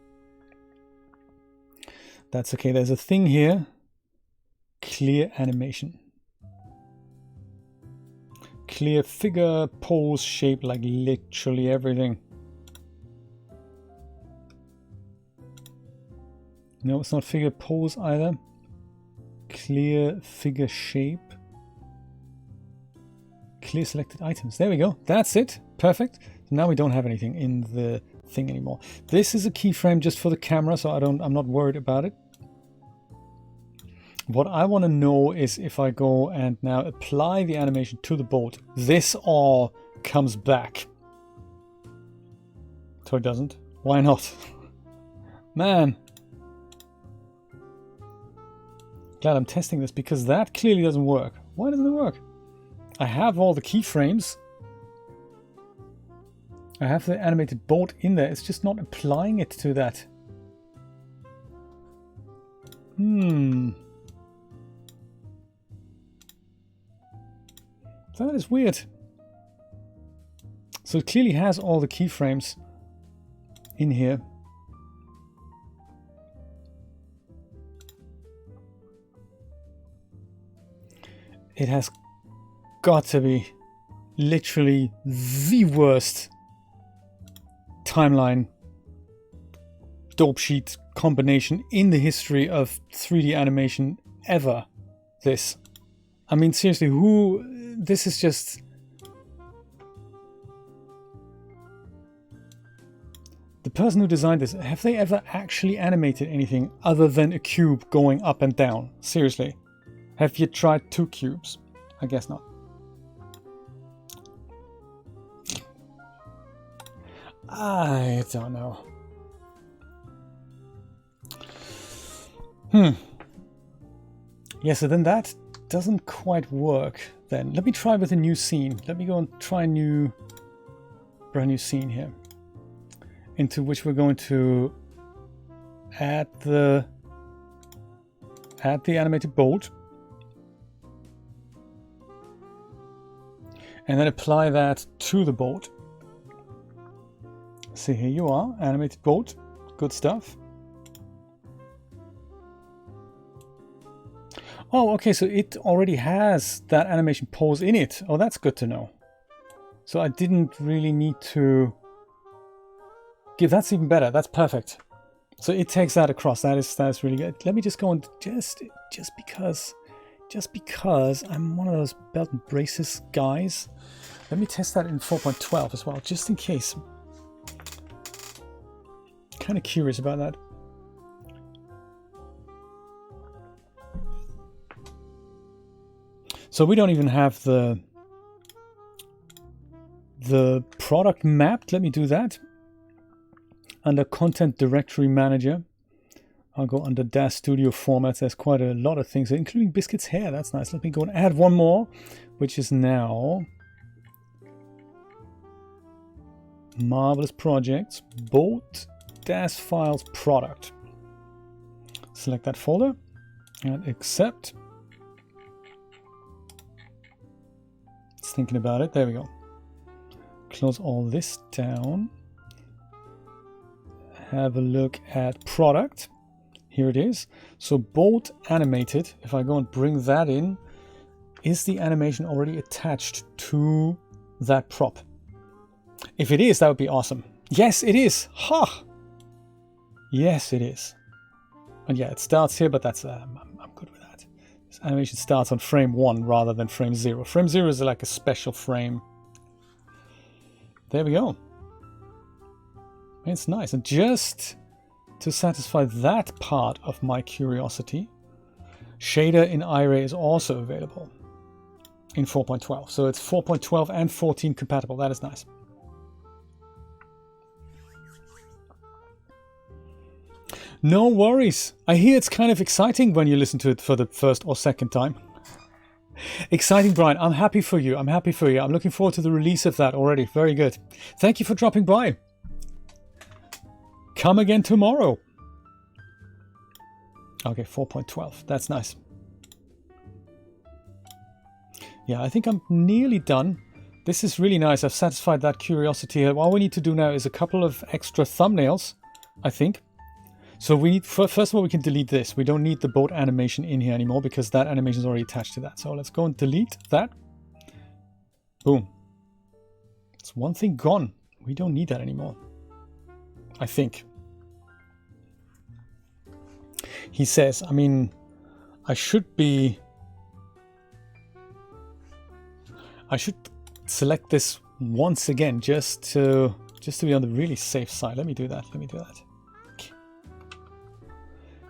That's okay. There's a thing here. Clear animation. Clear figure, pose, shape, like literally everything. No, it's not figure pose either. Clear figure shape. Clear selected items. There we go. That's it. Perfect. Now we don't have anything in the thing anymore. This is a keyframe just for the camera, so I'm not worried about it. What I want to know is if I go and now apply the animation to the boat, this all comes back. So it doesn't. Why not? Man. Glad I'm testing this because that clearly doesn't work. Why doesn't it work? I have all the keyframes. I have the animated boat in there. It's just not applying it to that. That is weird. So it clearly has all the keyframes in here. It has got to be literally the worst timeline dope sheet combination in the history of 3D animation ever. This. I mean, seriously, this is just... The person who designed this, have they ever actually animated anything other than a cube going up and down? Seriously. Have you tried 2 cubes? I guess not. I don't know. Yeah, so then that doesn't quite work then. Let me try with a new scene. Let me go and try a brand new scene here, into which we're going to add the animated boat. And then apply that to the boat. See, here you are, animated boat. Good stuff. Oh, okay, so it already has that animation pose in it. Oh, that's good to know. So I didn't really need to give... That's even better. That's perfect. So it takes that across. That is really good. Let me just go and just because I'm one of those belt and braces guys, let me test that in 4.12 as well, just in case. Kind of curious about that. So we don't even have the product mapped. Let me do that. Under Content Directory Manager, I'll go under DAZ Studio formats. There's quite a lot of things, including Biscuit's hair. That's nice. Let me go and add one more, which is now Marvelous Projects, Boat, DAZ Files, Product. Select that folder and accept. It's thinking about it. There we go. Close all this down. Have a look at product. Here it is. So boat animated, if I go and bring that in, is the animation already attached to that prop? If it is, that would be awesome. Yes, it is. Ha! Yes, it is. And yeah, it starts here, but that's I'm good with that. This animation starts on frame 1 rather than frame 0. Frame 0 is like a special frame. There we go. It's nice. And just to satisfy that part of my curiosity, shader in iRay is also available in 4.12. So it's 4.12 and 14 compatible. That is nice. No worries. I hear it's kind of exciting when you listen to it for the first or second time. Exciting, Brian. I'm happy for you. I'm happy for you. I'm looking forward to the release of that already. Very good. Thank you for dropping by. Come again tomorrow. Okay, 4.12. That's nice. Yeah, I think I'm nearly done. This is really nice. I've satisfied that curiosity. All we need to do now is a couple of extra thumbnails, I think. So first of all, we can delete this. We don't need the boat animation in here anymore because that animation is already attached to that. So let's go and delete that. Boom. It's one thing gone. We don't need that anymore, I think. He says, I mean, I should select this once again just to be on the really safe side. Let me do that.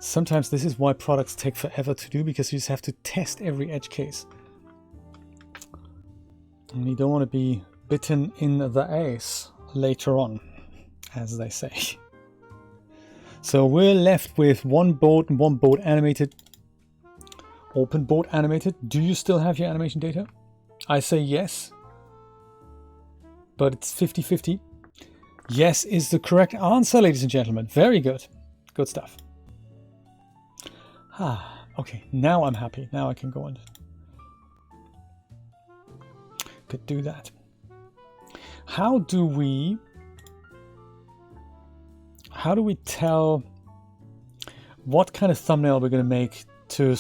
Sometimes this is why products take forever to do, because you just have to test every edge case. And you don't want to be bitten in the ass later on, as they say. So we're left with one board and one board animated. Open board animated. Do you still have your animation data? I say yes. But it's 50-50. Yes is the correct answer, ladies and gentlemen. Very good. Good stuff. Okay, now I'm happy. Now I can go on. Could do that. How do we tell what kind of thumbnail we're going to make to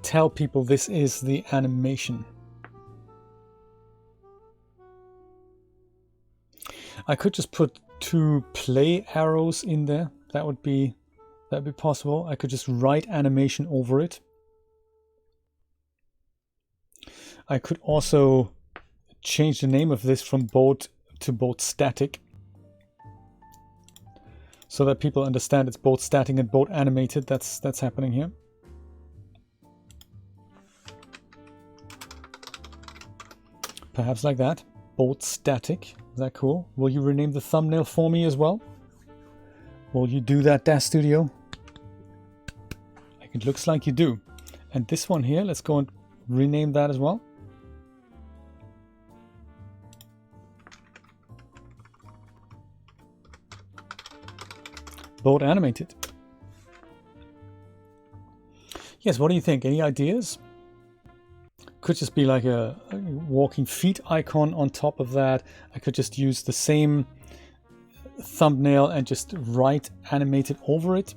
tell people this is the animation? I could just put 2 play arrows in there. That'd be possible. I could just write animation over it. I could also change the name of this from board to board static, so that people understand it's board static and board animated. That's happening here. Perhaps like that. Board static. Is that cool? Will you rename the thumbnail for me as well? Will you do that, DAZ Studio? It looks like you do. And this one here, let's go and rename that as well. Board animated. Yes, what do you think? Any ideas? Could just be like a walking feet icon on top of that. I could just use the same thumbnail and just write animated over it.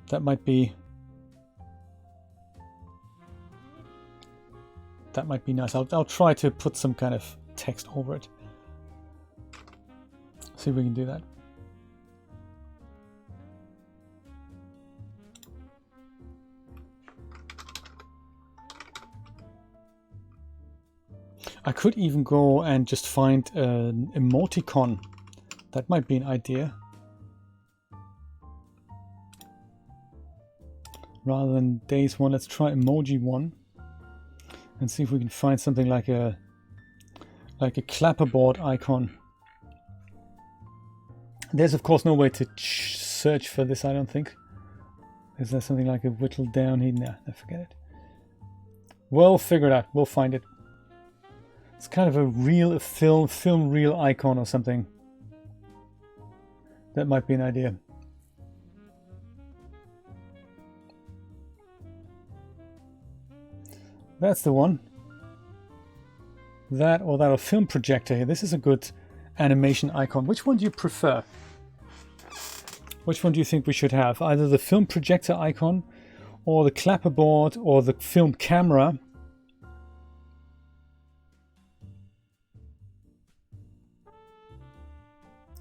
That might be nice. I'll try to put some kind of text over it. See if we can do that. I could even go and just find an emoticon. That might be an idea. Rather than days one, let's try emoji one. And see if we can find something like a clapperboard icon. There's of course no way to search for this, I don't think. Is there something like a whittled down here? Nah, forget it. We'll figure it out. We'll find it. It's kind of a film reel icon or something. That might be an idea. That's the one. That or that, or film projector here. This is a good animation icon. Which one do you prefer? Which one do you think we should have? Either the film projector icon, or the clapperboard, or the film camera.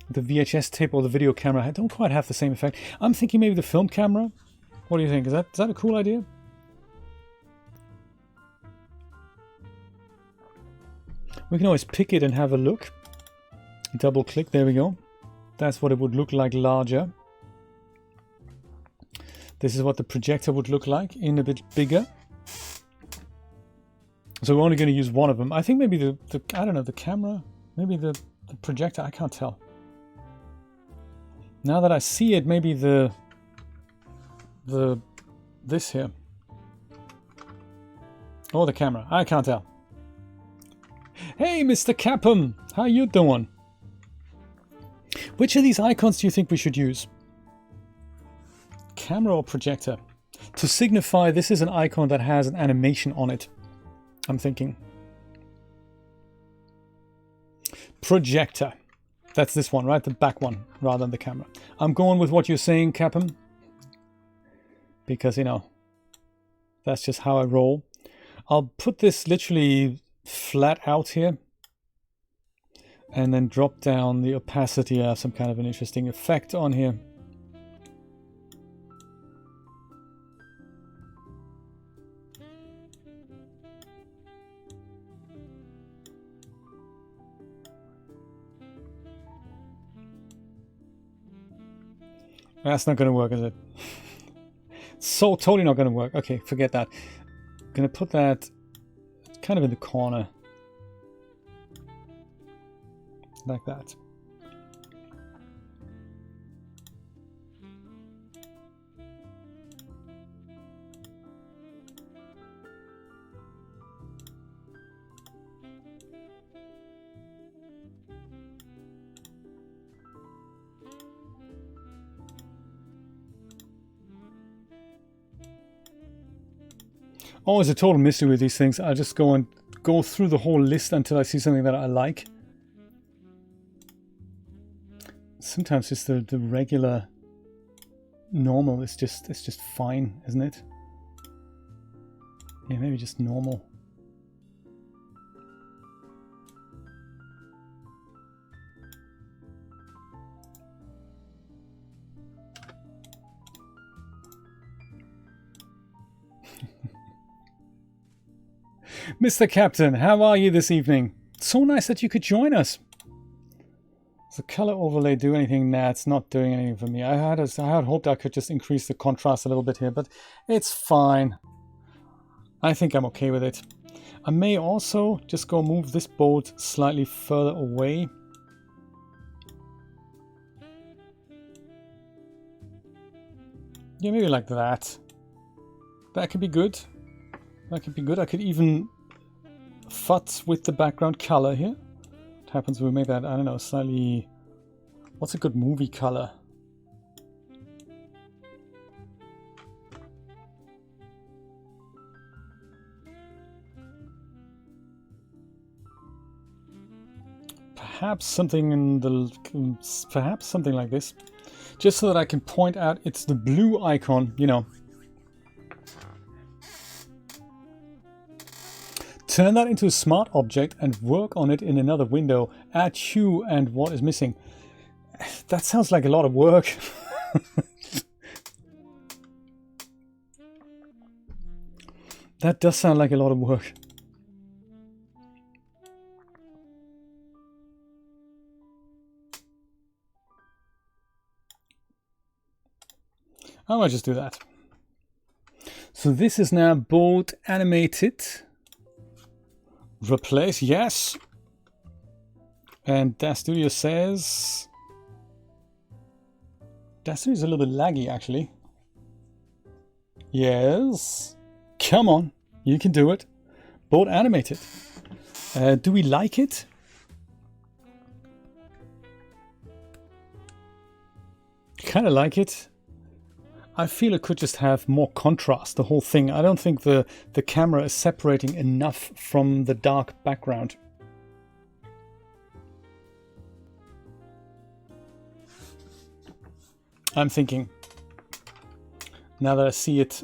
The VHS tape or the video camera don't quite have the same effect. I'm thinking maybe the film camera. What do you think? Is that a cool idea? We can always pick it and have a look. Double click, there we go. That's what it would look like larger. This is what the projector would look like in a bit bigger. So we're only going to use one of them. I think maybe the I don't know, the camera, maybe the projector, I can't tell. Now that I see it, maybe this here. Or the camera, I can't tell. Hey, Mr. Capham, how you doing? Which of these icons do you think we should use? Camera or projector? To signify this is an icon that has an animation on it, I'm thinking. Projector. That's this one, right? The back one, rather than the camera. I'm going with what you're saying, Capham. Because, you know, that's just how I roll. I'll put this literally flat out here. And then drop down the opacity. I have some kind of an interesting effect on here. That's not going to work, is it? so totally not going to work. Okay, forget that. I'm going to put that kind of in the corner. Like that. Always a total mystery with these things. I just go through the whole list until I see something that I like. Sometimes just the regular normal is just fine, isn't it? Yeah, maybe just normal. Mr. Captain, how are you this evening? So nice that you could join us. Does the color overlay do anything? Nah, it's not doing anything for me. I had hoped I could just increase the contrast a little bit here, but it's fine. I think I'm okay with it. I may also just go move this boat slightly further away. Yeah, maybe like that. That could be good. That could be good. I could even futz with the background color here. What happens when we make that, I don't know, slightly... What's a good movie color? Perhaps something in the... Perhaps something like this. Just so that I can point out it's the blue icon, you know. Turn that into a smart object and work on it in another window. Add hue and what is missing. That sounds like a lot of work. That does sound like a lot of work. I might just do that. So this is now boat animated. Replace, yes. And DAZ Studio says... DAZ Studio is a little bit laggy, actually. Yes. Come on, you can do it. Boat animated. Do we like it? Kind of like it. I feel it could just have more contrast, the whole thing. I don't think the camera is separating enough from the dark background. I'm thinking, now that I see it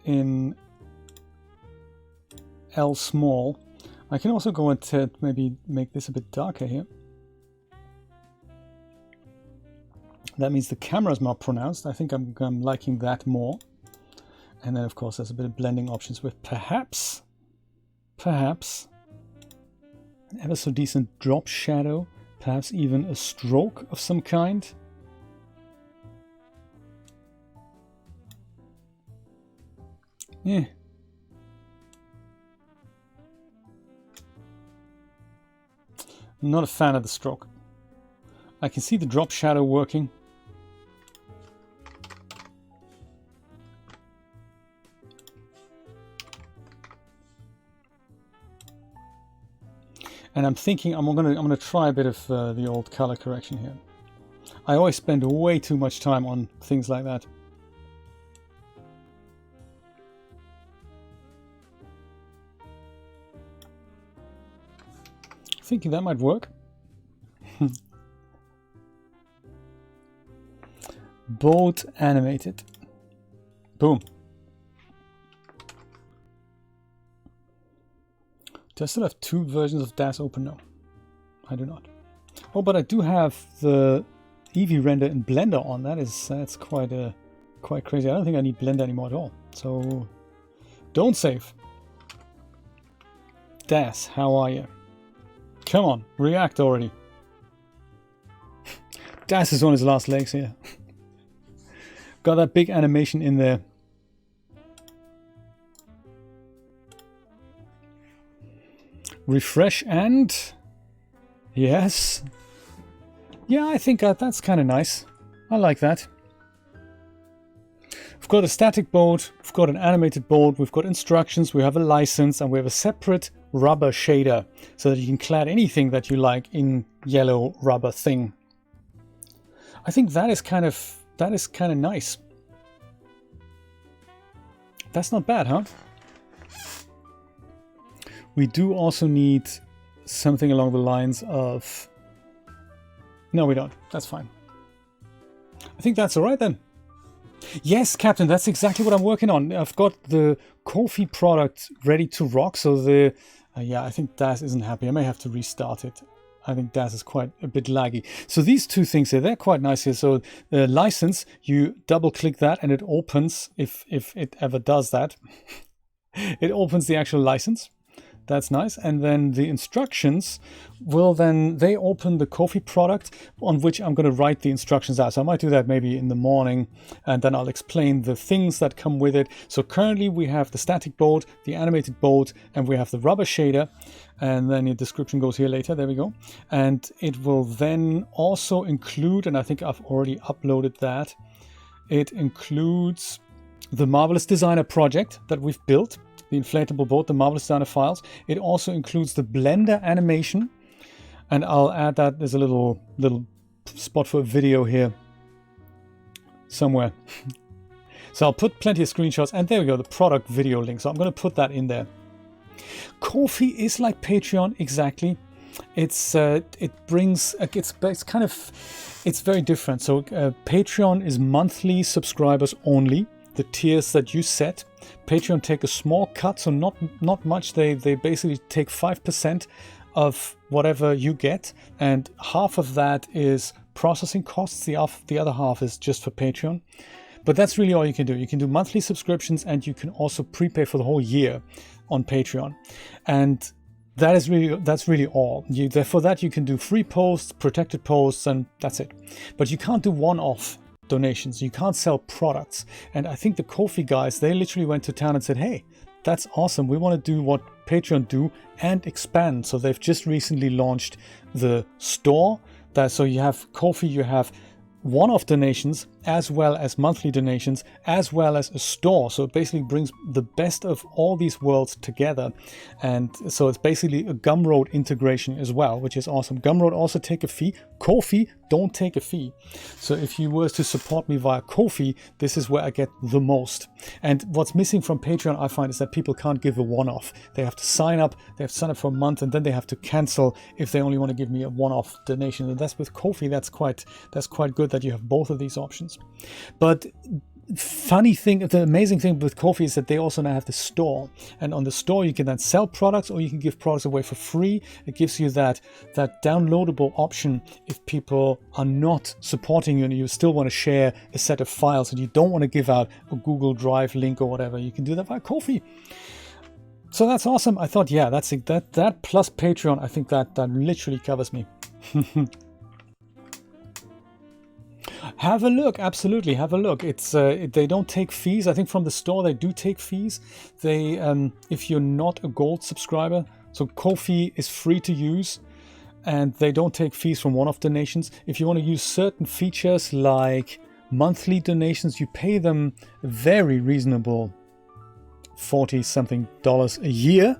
in L small, I can also go and maybe make this a bit darker here. That means the camera is more pronounced. I think I'm liking that more. And then, of course, there's a bit of blending options with perhaps an ever so decent drop shadow, perhaps even a stroke of some kind. Yeah. I'm not a fan of the stroke. I can see the drop shadow working. And I'm thinking I'm gonna try a bit of the old color correction here. I always spend way too much time on things like that. Thinking that might work. Boat animated. Boom. Do I still have two versions of DAZ open? No, I do not. Oh, but I do have the Eevee render in Blender on. That's quite crazy. I don't think I need Blender anymore at all. So don't save. DAZ, how are you? Come on, react already. DAZ is on his last legs here. Got that big animation in there. refresh, and yes. Yeah, I think that's kind of nice. I like that. We've got a static board, we've got an animated board, we've got instructions, we have a license, and we have a separate rubber shader so that you can clad anything that you like in yellow rubber thing. I think that is kind of nice. That's not bad, huh? We do also need something along the lines of... No, we don't. That's fine. I think that's all right then. Yes, Captain, that's exactly what I'm working on. I've got the Ko-fi product ready to rock. So the... yeah, I think DAZ isn't happy. I may have to restart it. I think DAZ is quite a bit laggy. So these two things here, they're quite nice here. So the license, you double click that and it opens, if it ever does that, it opens the actual license. That's nice. And then the instructions will then, they open the Ko-fi product on which I'm going to write the instructions out. So I might do that maybe in the morning, and then I'll explain the things that come with it. So currently we have the static board, the animated board, and we have the rubber shader. And then the description goes here later. There we go. And it will then also include, and I think I've already uploaded that, it includes the Marvelous Designer project that we've built. The inflatable board, the Marvelous Designer files. It also includes the Blender animation, and I'll add that. There's a little spot for a video here somewhere. So I'll put plenty of screenshots, and there we go, the product video link. So I'm going to put that in there. Ko-fi is like Patreon exactly. It's it's very different. So Patreon is monthly subscribers only. The tiers that you set. Patreon take a small cut, so not much. They basically take 5% of whatever you get, and half of that is processing costs. The other half is just for Patreon. But that's really all you can do. You can do monthly subscriptions, and you can also prepay for the whole year on Patreon. And that's really all. For that you can do free posts, protected posts, and that's it. But you can't do one-off donations. You can't sell products. And I think the Ko-fi guys, they literally went to town and said, hey, that's awesome. We want to do what Patreon do and expand. So they've just recently launched the store. So you have Ko-fi, you have one-off donations as well as monthly donations, as well as a store. So it basically brings the best of all these worlds together. And so it's basically a Gumroad integration as well, which is awesome. Gumroad also take a fee. Ko-fi don't take a fee. So if you were to support me via Ko-fi, this is where I get the most. And what's missing from Patreon, I find, is that people can't give a one-off. They have to sign up, for a month, and then they have to cancel if they only want to give me a one-off donation. And that's with Ko-fi, that's quite good that you have both of these options. But the amazing thing with Ko-fi is that they also now have the store, and on the store you can then sell products, or you can give products away for free. It gives you that downloadable option if people are not supporting you and you still want to share a set of files and you don't want to give out a Google Drive link or whatever. You can do that via Ko-fi. So that's awesome. I thought, yeah, that plus Patreon, I think that literally covers me. Have a look, absolutely, have a look. It's they don't take fees. I think from the store they do take fees. They if you're not a gold subscriber, so Ko-fi is free to use, and they don't take fees from one-off donations. If you want to use certain features like monthly donations, you pay them a very reasonable $40-something a year,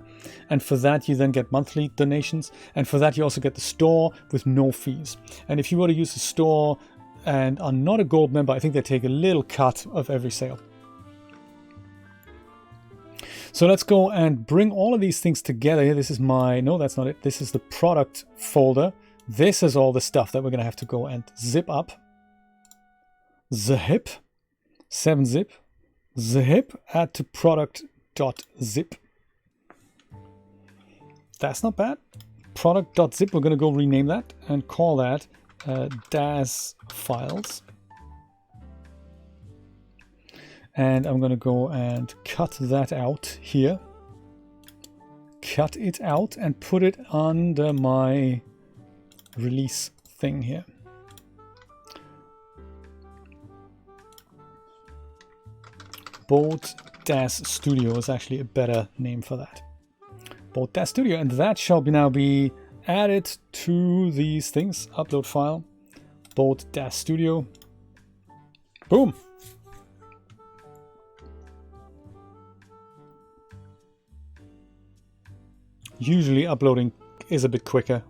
and for that you then get monthly donations, and for that you also get the store with no fees. And if you were to use the store and are not a gold member, I think they take a little cut of every sale. So let's go and bring all of these things together. This is no, that's not it. This is the product folder. This is all the stuff that we're going to have to go and zip up. Zip, 7-zip, zip, add to product.zip. That's not bad. Product.zip, we're going to go rename that and call that DAZ files. And I'm going to go and cut that out here. Cut it out and put it under my release thing here. Bold DAZ Studio is actually a better name for that. Boat DAZ Studio, and that shall now be added to these things. Upload file, Boat DAZ Studio. Boom. Usually uploading is a bit quicker.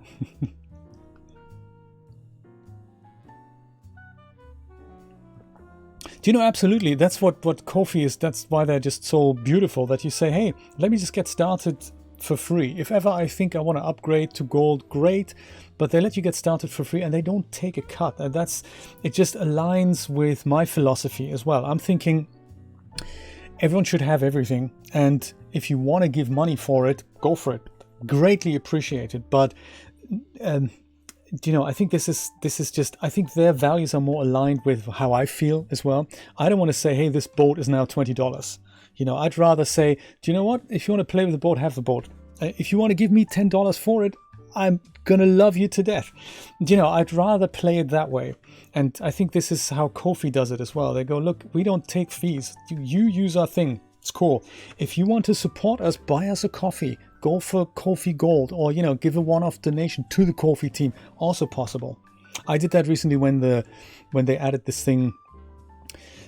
Do you know, absolutely, that's what Ko-fi is. That's why they're just so beautiful, that you say, hey, let me just get started for free. If ever I think I want to upgrade to gold, great, but they let you get started for free and they don't take a cut. And it just aligns with my philosophy as well. I'm thinking everyone should have everything, and if you want to give money for it, go for it. Greatly appreciated, but you know, I think this is just, I think their values are more aligned with how I feel as well. I don't want to say, hey, this boat is now $20. You know, I'd rather say, do you know what? If you want to play with the boat, have the boat. If you want to give me $10 for it, I'm gonna love you to death. You know, I'd rather play it that way. And I think this is how Ko-fi does it as well. They go, look, we don't take fees. You use our thing. It's cool. If you want to support us, buy us a coffee. Go for Ko-fi Gold, or, you know, give a one-off donation to the Ko-fi team. Also possible. I did that recently when they added this thing.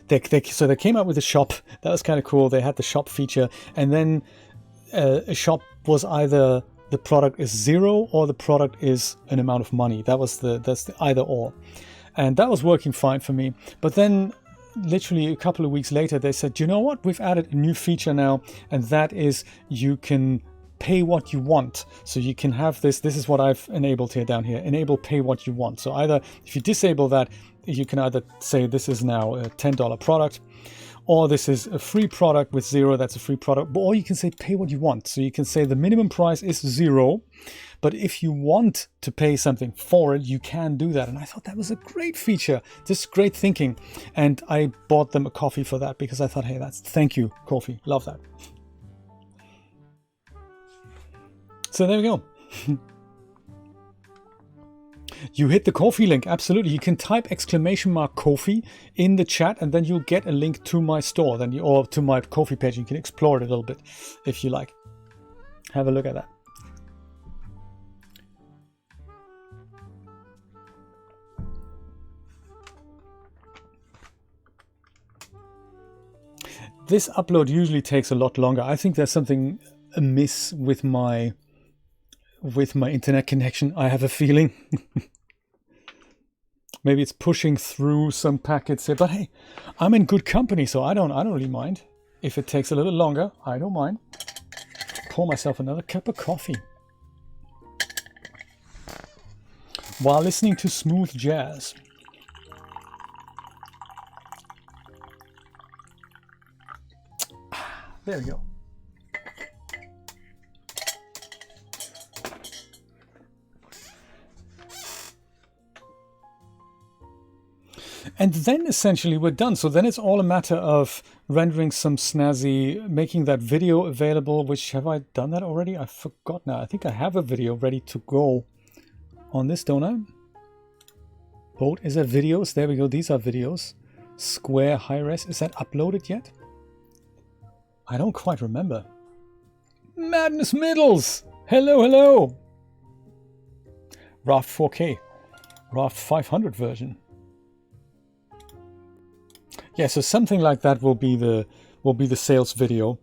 So they came out with a shop. That was kind of cool. They had the shop feature, and then a shop was either the product is zero or the product is an amount of money. That's the either or, and that was working fine for me. But then, literally a couple of weeks later, they said, you know what? We've added a new feature now, and that is you can pay what you want. So you can have this is what I've enabled here down here, enable pay what you want. So either if you disable that, you can either say this is now a $10 product, or this is a free product with zero, that's a free product, or you can say pay what you want. So you can say the minimum price is zero, but if you want to pay something for it, you can do that. And I thought that was a great feature, just great thinking. And I bought them a coffee for that, because I thought, hey, thank you, Ko-fi, love that. So there we go. You hit the Ko-fi link, absolutely. You can type !Ko-fi in the chat, and then you'll get a link to my store, or to my Ko-fi page. You can explore it a little bit if you like. Have a look at that. This upload usually takes a lot longer. I think there's something amiss with my internet connection. I have a feeling. Maybe it's pushing through some packets here, but hey, I'm in good company, so I don't really mind. If it takes a little longer, I don't mind. Pour myself another cup of coffee while listening to smooth jazz. There we go. And then essentially we're done. So then it's all a matter of rendering some snazzy, making that video available, which, have I done that already? I forgot now. I think I have a video ready to go on this, don't I? Boat, is that videos? There we go. These are videos. Square high res. Is that uploaded yet? I don't quite remember. Madness Middles! Hello, hello! Raft 4K. Raft 500 version. Yeah, so something like that will be the sales video.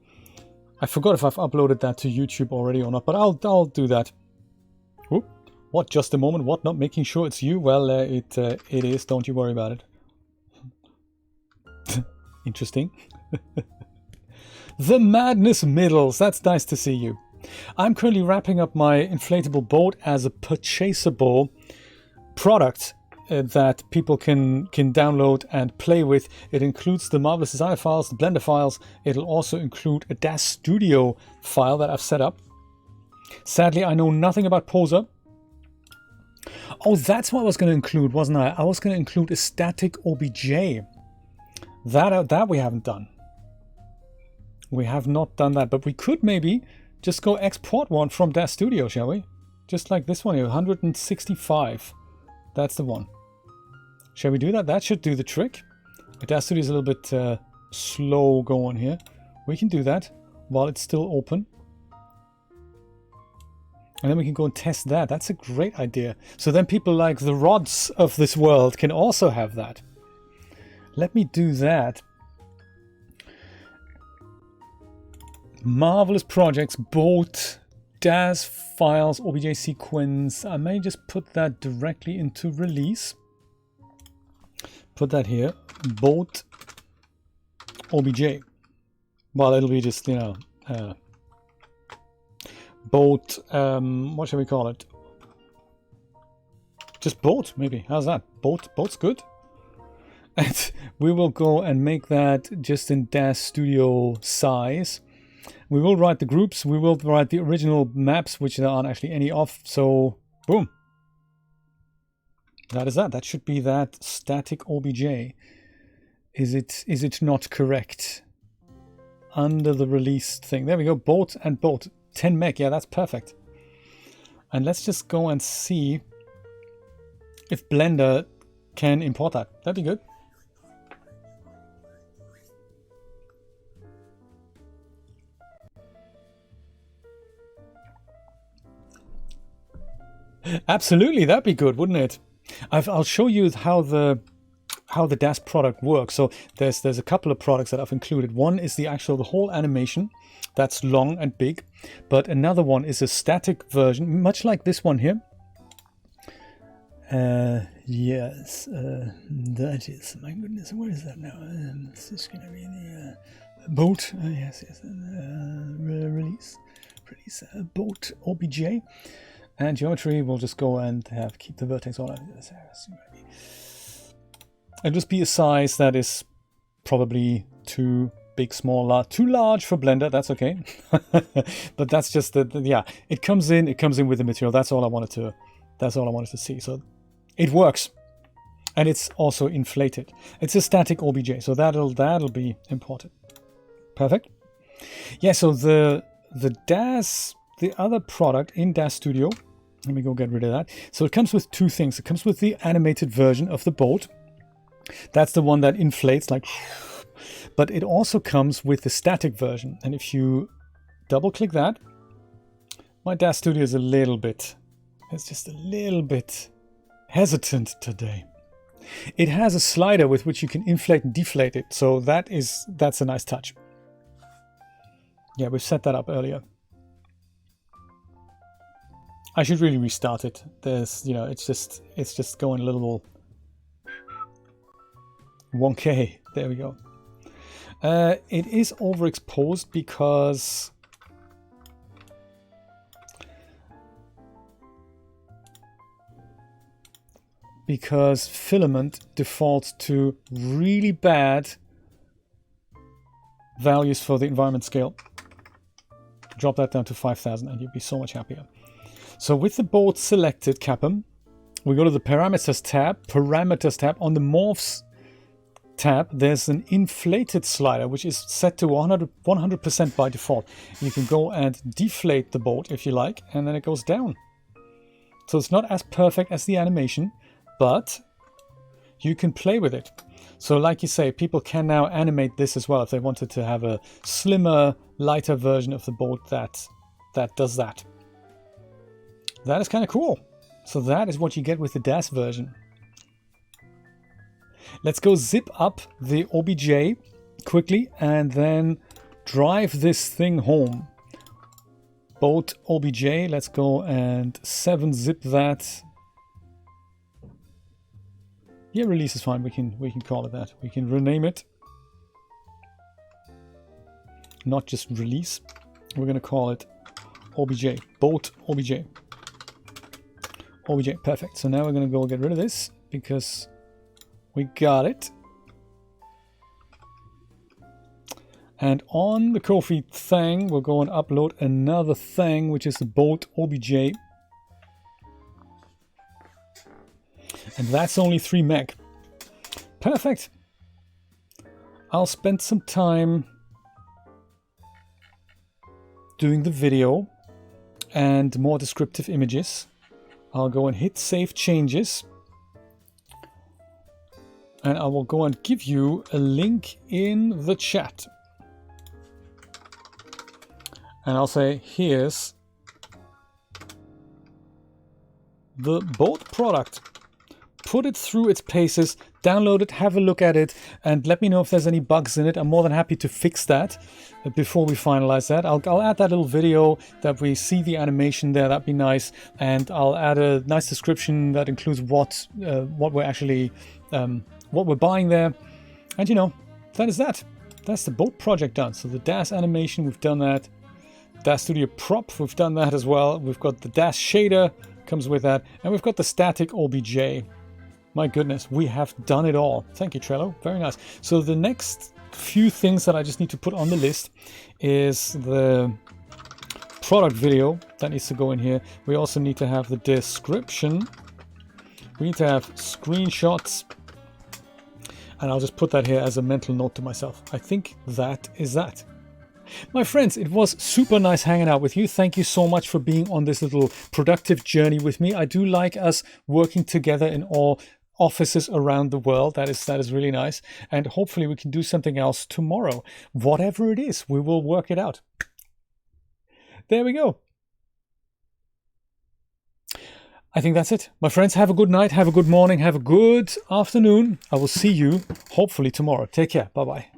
I forgot if I've uploaded that to YouTube already or not, but I'll do that. Whoop. What? Just a moment. What? Not making sure it's you? Well, it is. Don't you worry about it. Interesting. The Madness Middles. That's nice to see you. I'm currently wrapping up my inflatable boat as a purchasable product that people can download and play with. It includes the Marvelous Designer files, the Blender files. It'll also include a DAZ Studio file that I've set up. Sadly, I know nothing about Poser. Oh, that's what I was going to include, wasn't I? I was going to include a static OBJ. That we haven't done. We have not done that, but we could maybe just go export one from DAZ Studio, shall we? Just like this one here, 165. That's the one. Shall we do that? That should do the trick. DAZ Studio is a little bit slow going here. We can do that while it's still open. And then we can go and test that. That's a great idea. So then people like the rods of this world can also have that. Let me do that. Marvelous projects, boat, DAZ files, OBJ sequence. I may just put that directly into release. Put that here, boat, OBJ. Well, it'll be just, you know, boat, what shall we call it? Just boat, maybe. How's that? Boat's good. And we will go and make that just in DAZ Studio size. We will write the groups. We will write the original maps, which there aren't actually any of. So, boom. That is that. That should be that static OBJ. Is it not correct? Under the release thing. There we go. Boat and boat. 10 meg. Yeah, that's perfect. And let's just go and see if Blender can import that. That'd be good. Absolutely, that'd be good, wouldn't it? I'll show you how the DAZ product works. So there's a couple of products that I've included. One is the whole animation that's long and big, but another one is a static version, much like this one here. Yes, that is, my goodness, what is that now? This is going to be the boat. Yes, release boat OBJ. And geometry, we'll just go and keep the vertex all over this area. It'll just be a size that is probably too big, small, too large for Blender. That's okay. But that's just yeah. It comes in with the material. That's all I wanted to see. So it works, and it's also inflated. It's a static OBJ, so that'll be imported. Perfect. Yeah. So the DAZ. The other product in DAZ Studio, let me go get rid of that. So it comes with two things. It comes with the animated version of the boat. That's the one that inflates like, but it also comes with the static version. And if you double click that, my DAZ Studio is it's just a little bit hesitant today. It has a slider with which you can inflate and deflate it. So that's a nice touch. Yeah, we've set that up earlier. I should really restart it. There's, you know, it's just going a little 1K. There we go. It is overexposed because Filament defaults to really bad values for the environment scale. Drop that down to 5,000 and you'll be so much happier. So with the boat selected, Capum, we go to the Parameters tab. On the Morphs tab, there's an inflated slider, which is set to 100% by default. You can go and deflate the boat if you like, and then it goes down. So it's not as perfect as the animation, but you can play with it. So like you say, people can now animate this as well if they wanted to have a slimmer, lighter version of the boat that does that. That is kind of cool. So that is what you get with the DAZ version. Let's go zip up the OBJ quickly and then drive this thing home. Boat OBJ, let's go and 7-zip that. Yeah, release is fine. We can call it that. We can rename it. Not just release. We're going to call it OBJ. Boat OBJ. OBJ, perfect. So now we're going to go get rid of this because we got it. And on the Ko-fi thing, we'll go and upload another thing, which is the boat OBJ. And that's only 3 meg. Perfect. I'll spend some time doing the video and more descriptive images. I'll go and hit Save Changes. And I will go and give you a link in the chat. And I'll say, here's the boat product. Put it through its paces, download it, have a look at it, and let me know if there's any bugs in it. I'm more than happy to fix that before we finalize that. I'll add that little video that we see the animation there. That'd be nice. And I'll add a nice description that includes what we're actually, what we're buying there. And you know, that is that. That's the boat project done. So the DAZ animation, we've done that. DAZ Studio prop, we've done that as well. We've got the DAZ shader, comes with that. And we've got the static OBJ. My goodness, we have done it all. Thank you, Trello. Very nice. So the next few things that I just need to put on the list is the product video that needs to go in here. We also need to have the description. We need to have screenshots. And I'll just put that here as a mental note to myself. I think that is that. My friends, it was super nice hanging out with you. Thank you so much for being on this little productive journey with me. I do like us working together in all offices around the world. That is really nice. And hopefully we can do something else tomorrow. Whatever it is, we will work it out. There we go. I think that's it. My friends, have a good night, have a good morning, have a good afternoon. I will see you hopefully tomorrow. Take care. Bye-bye.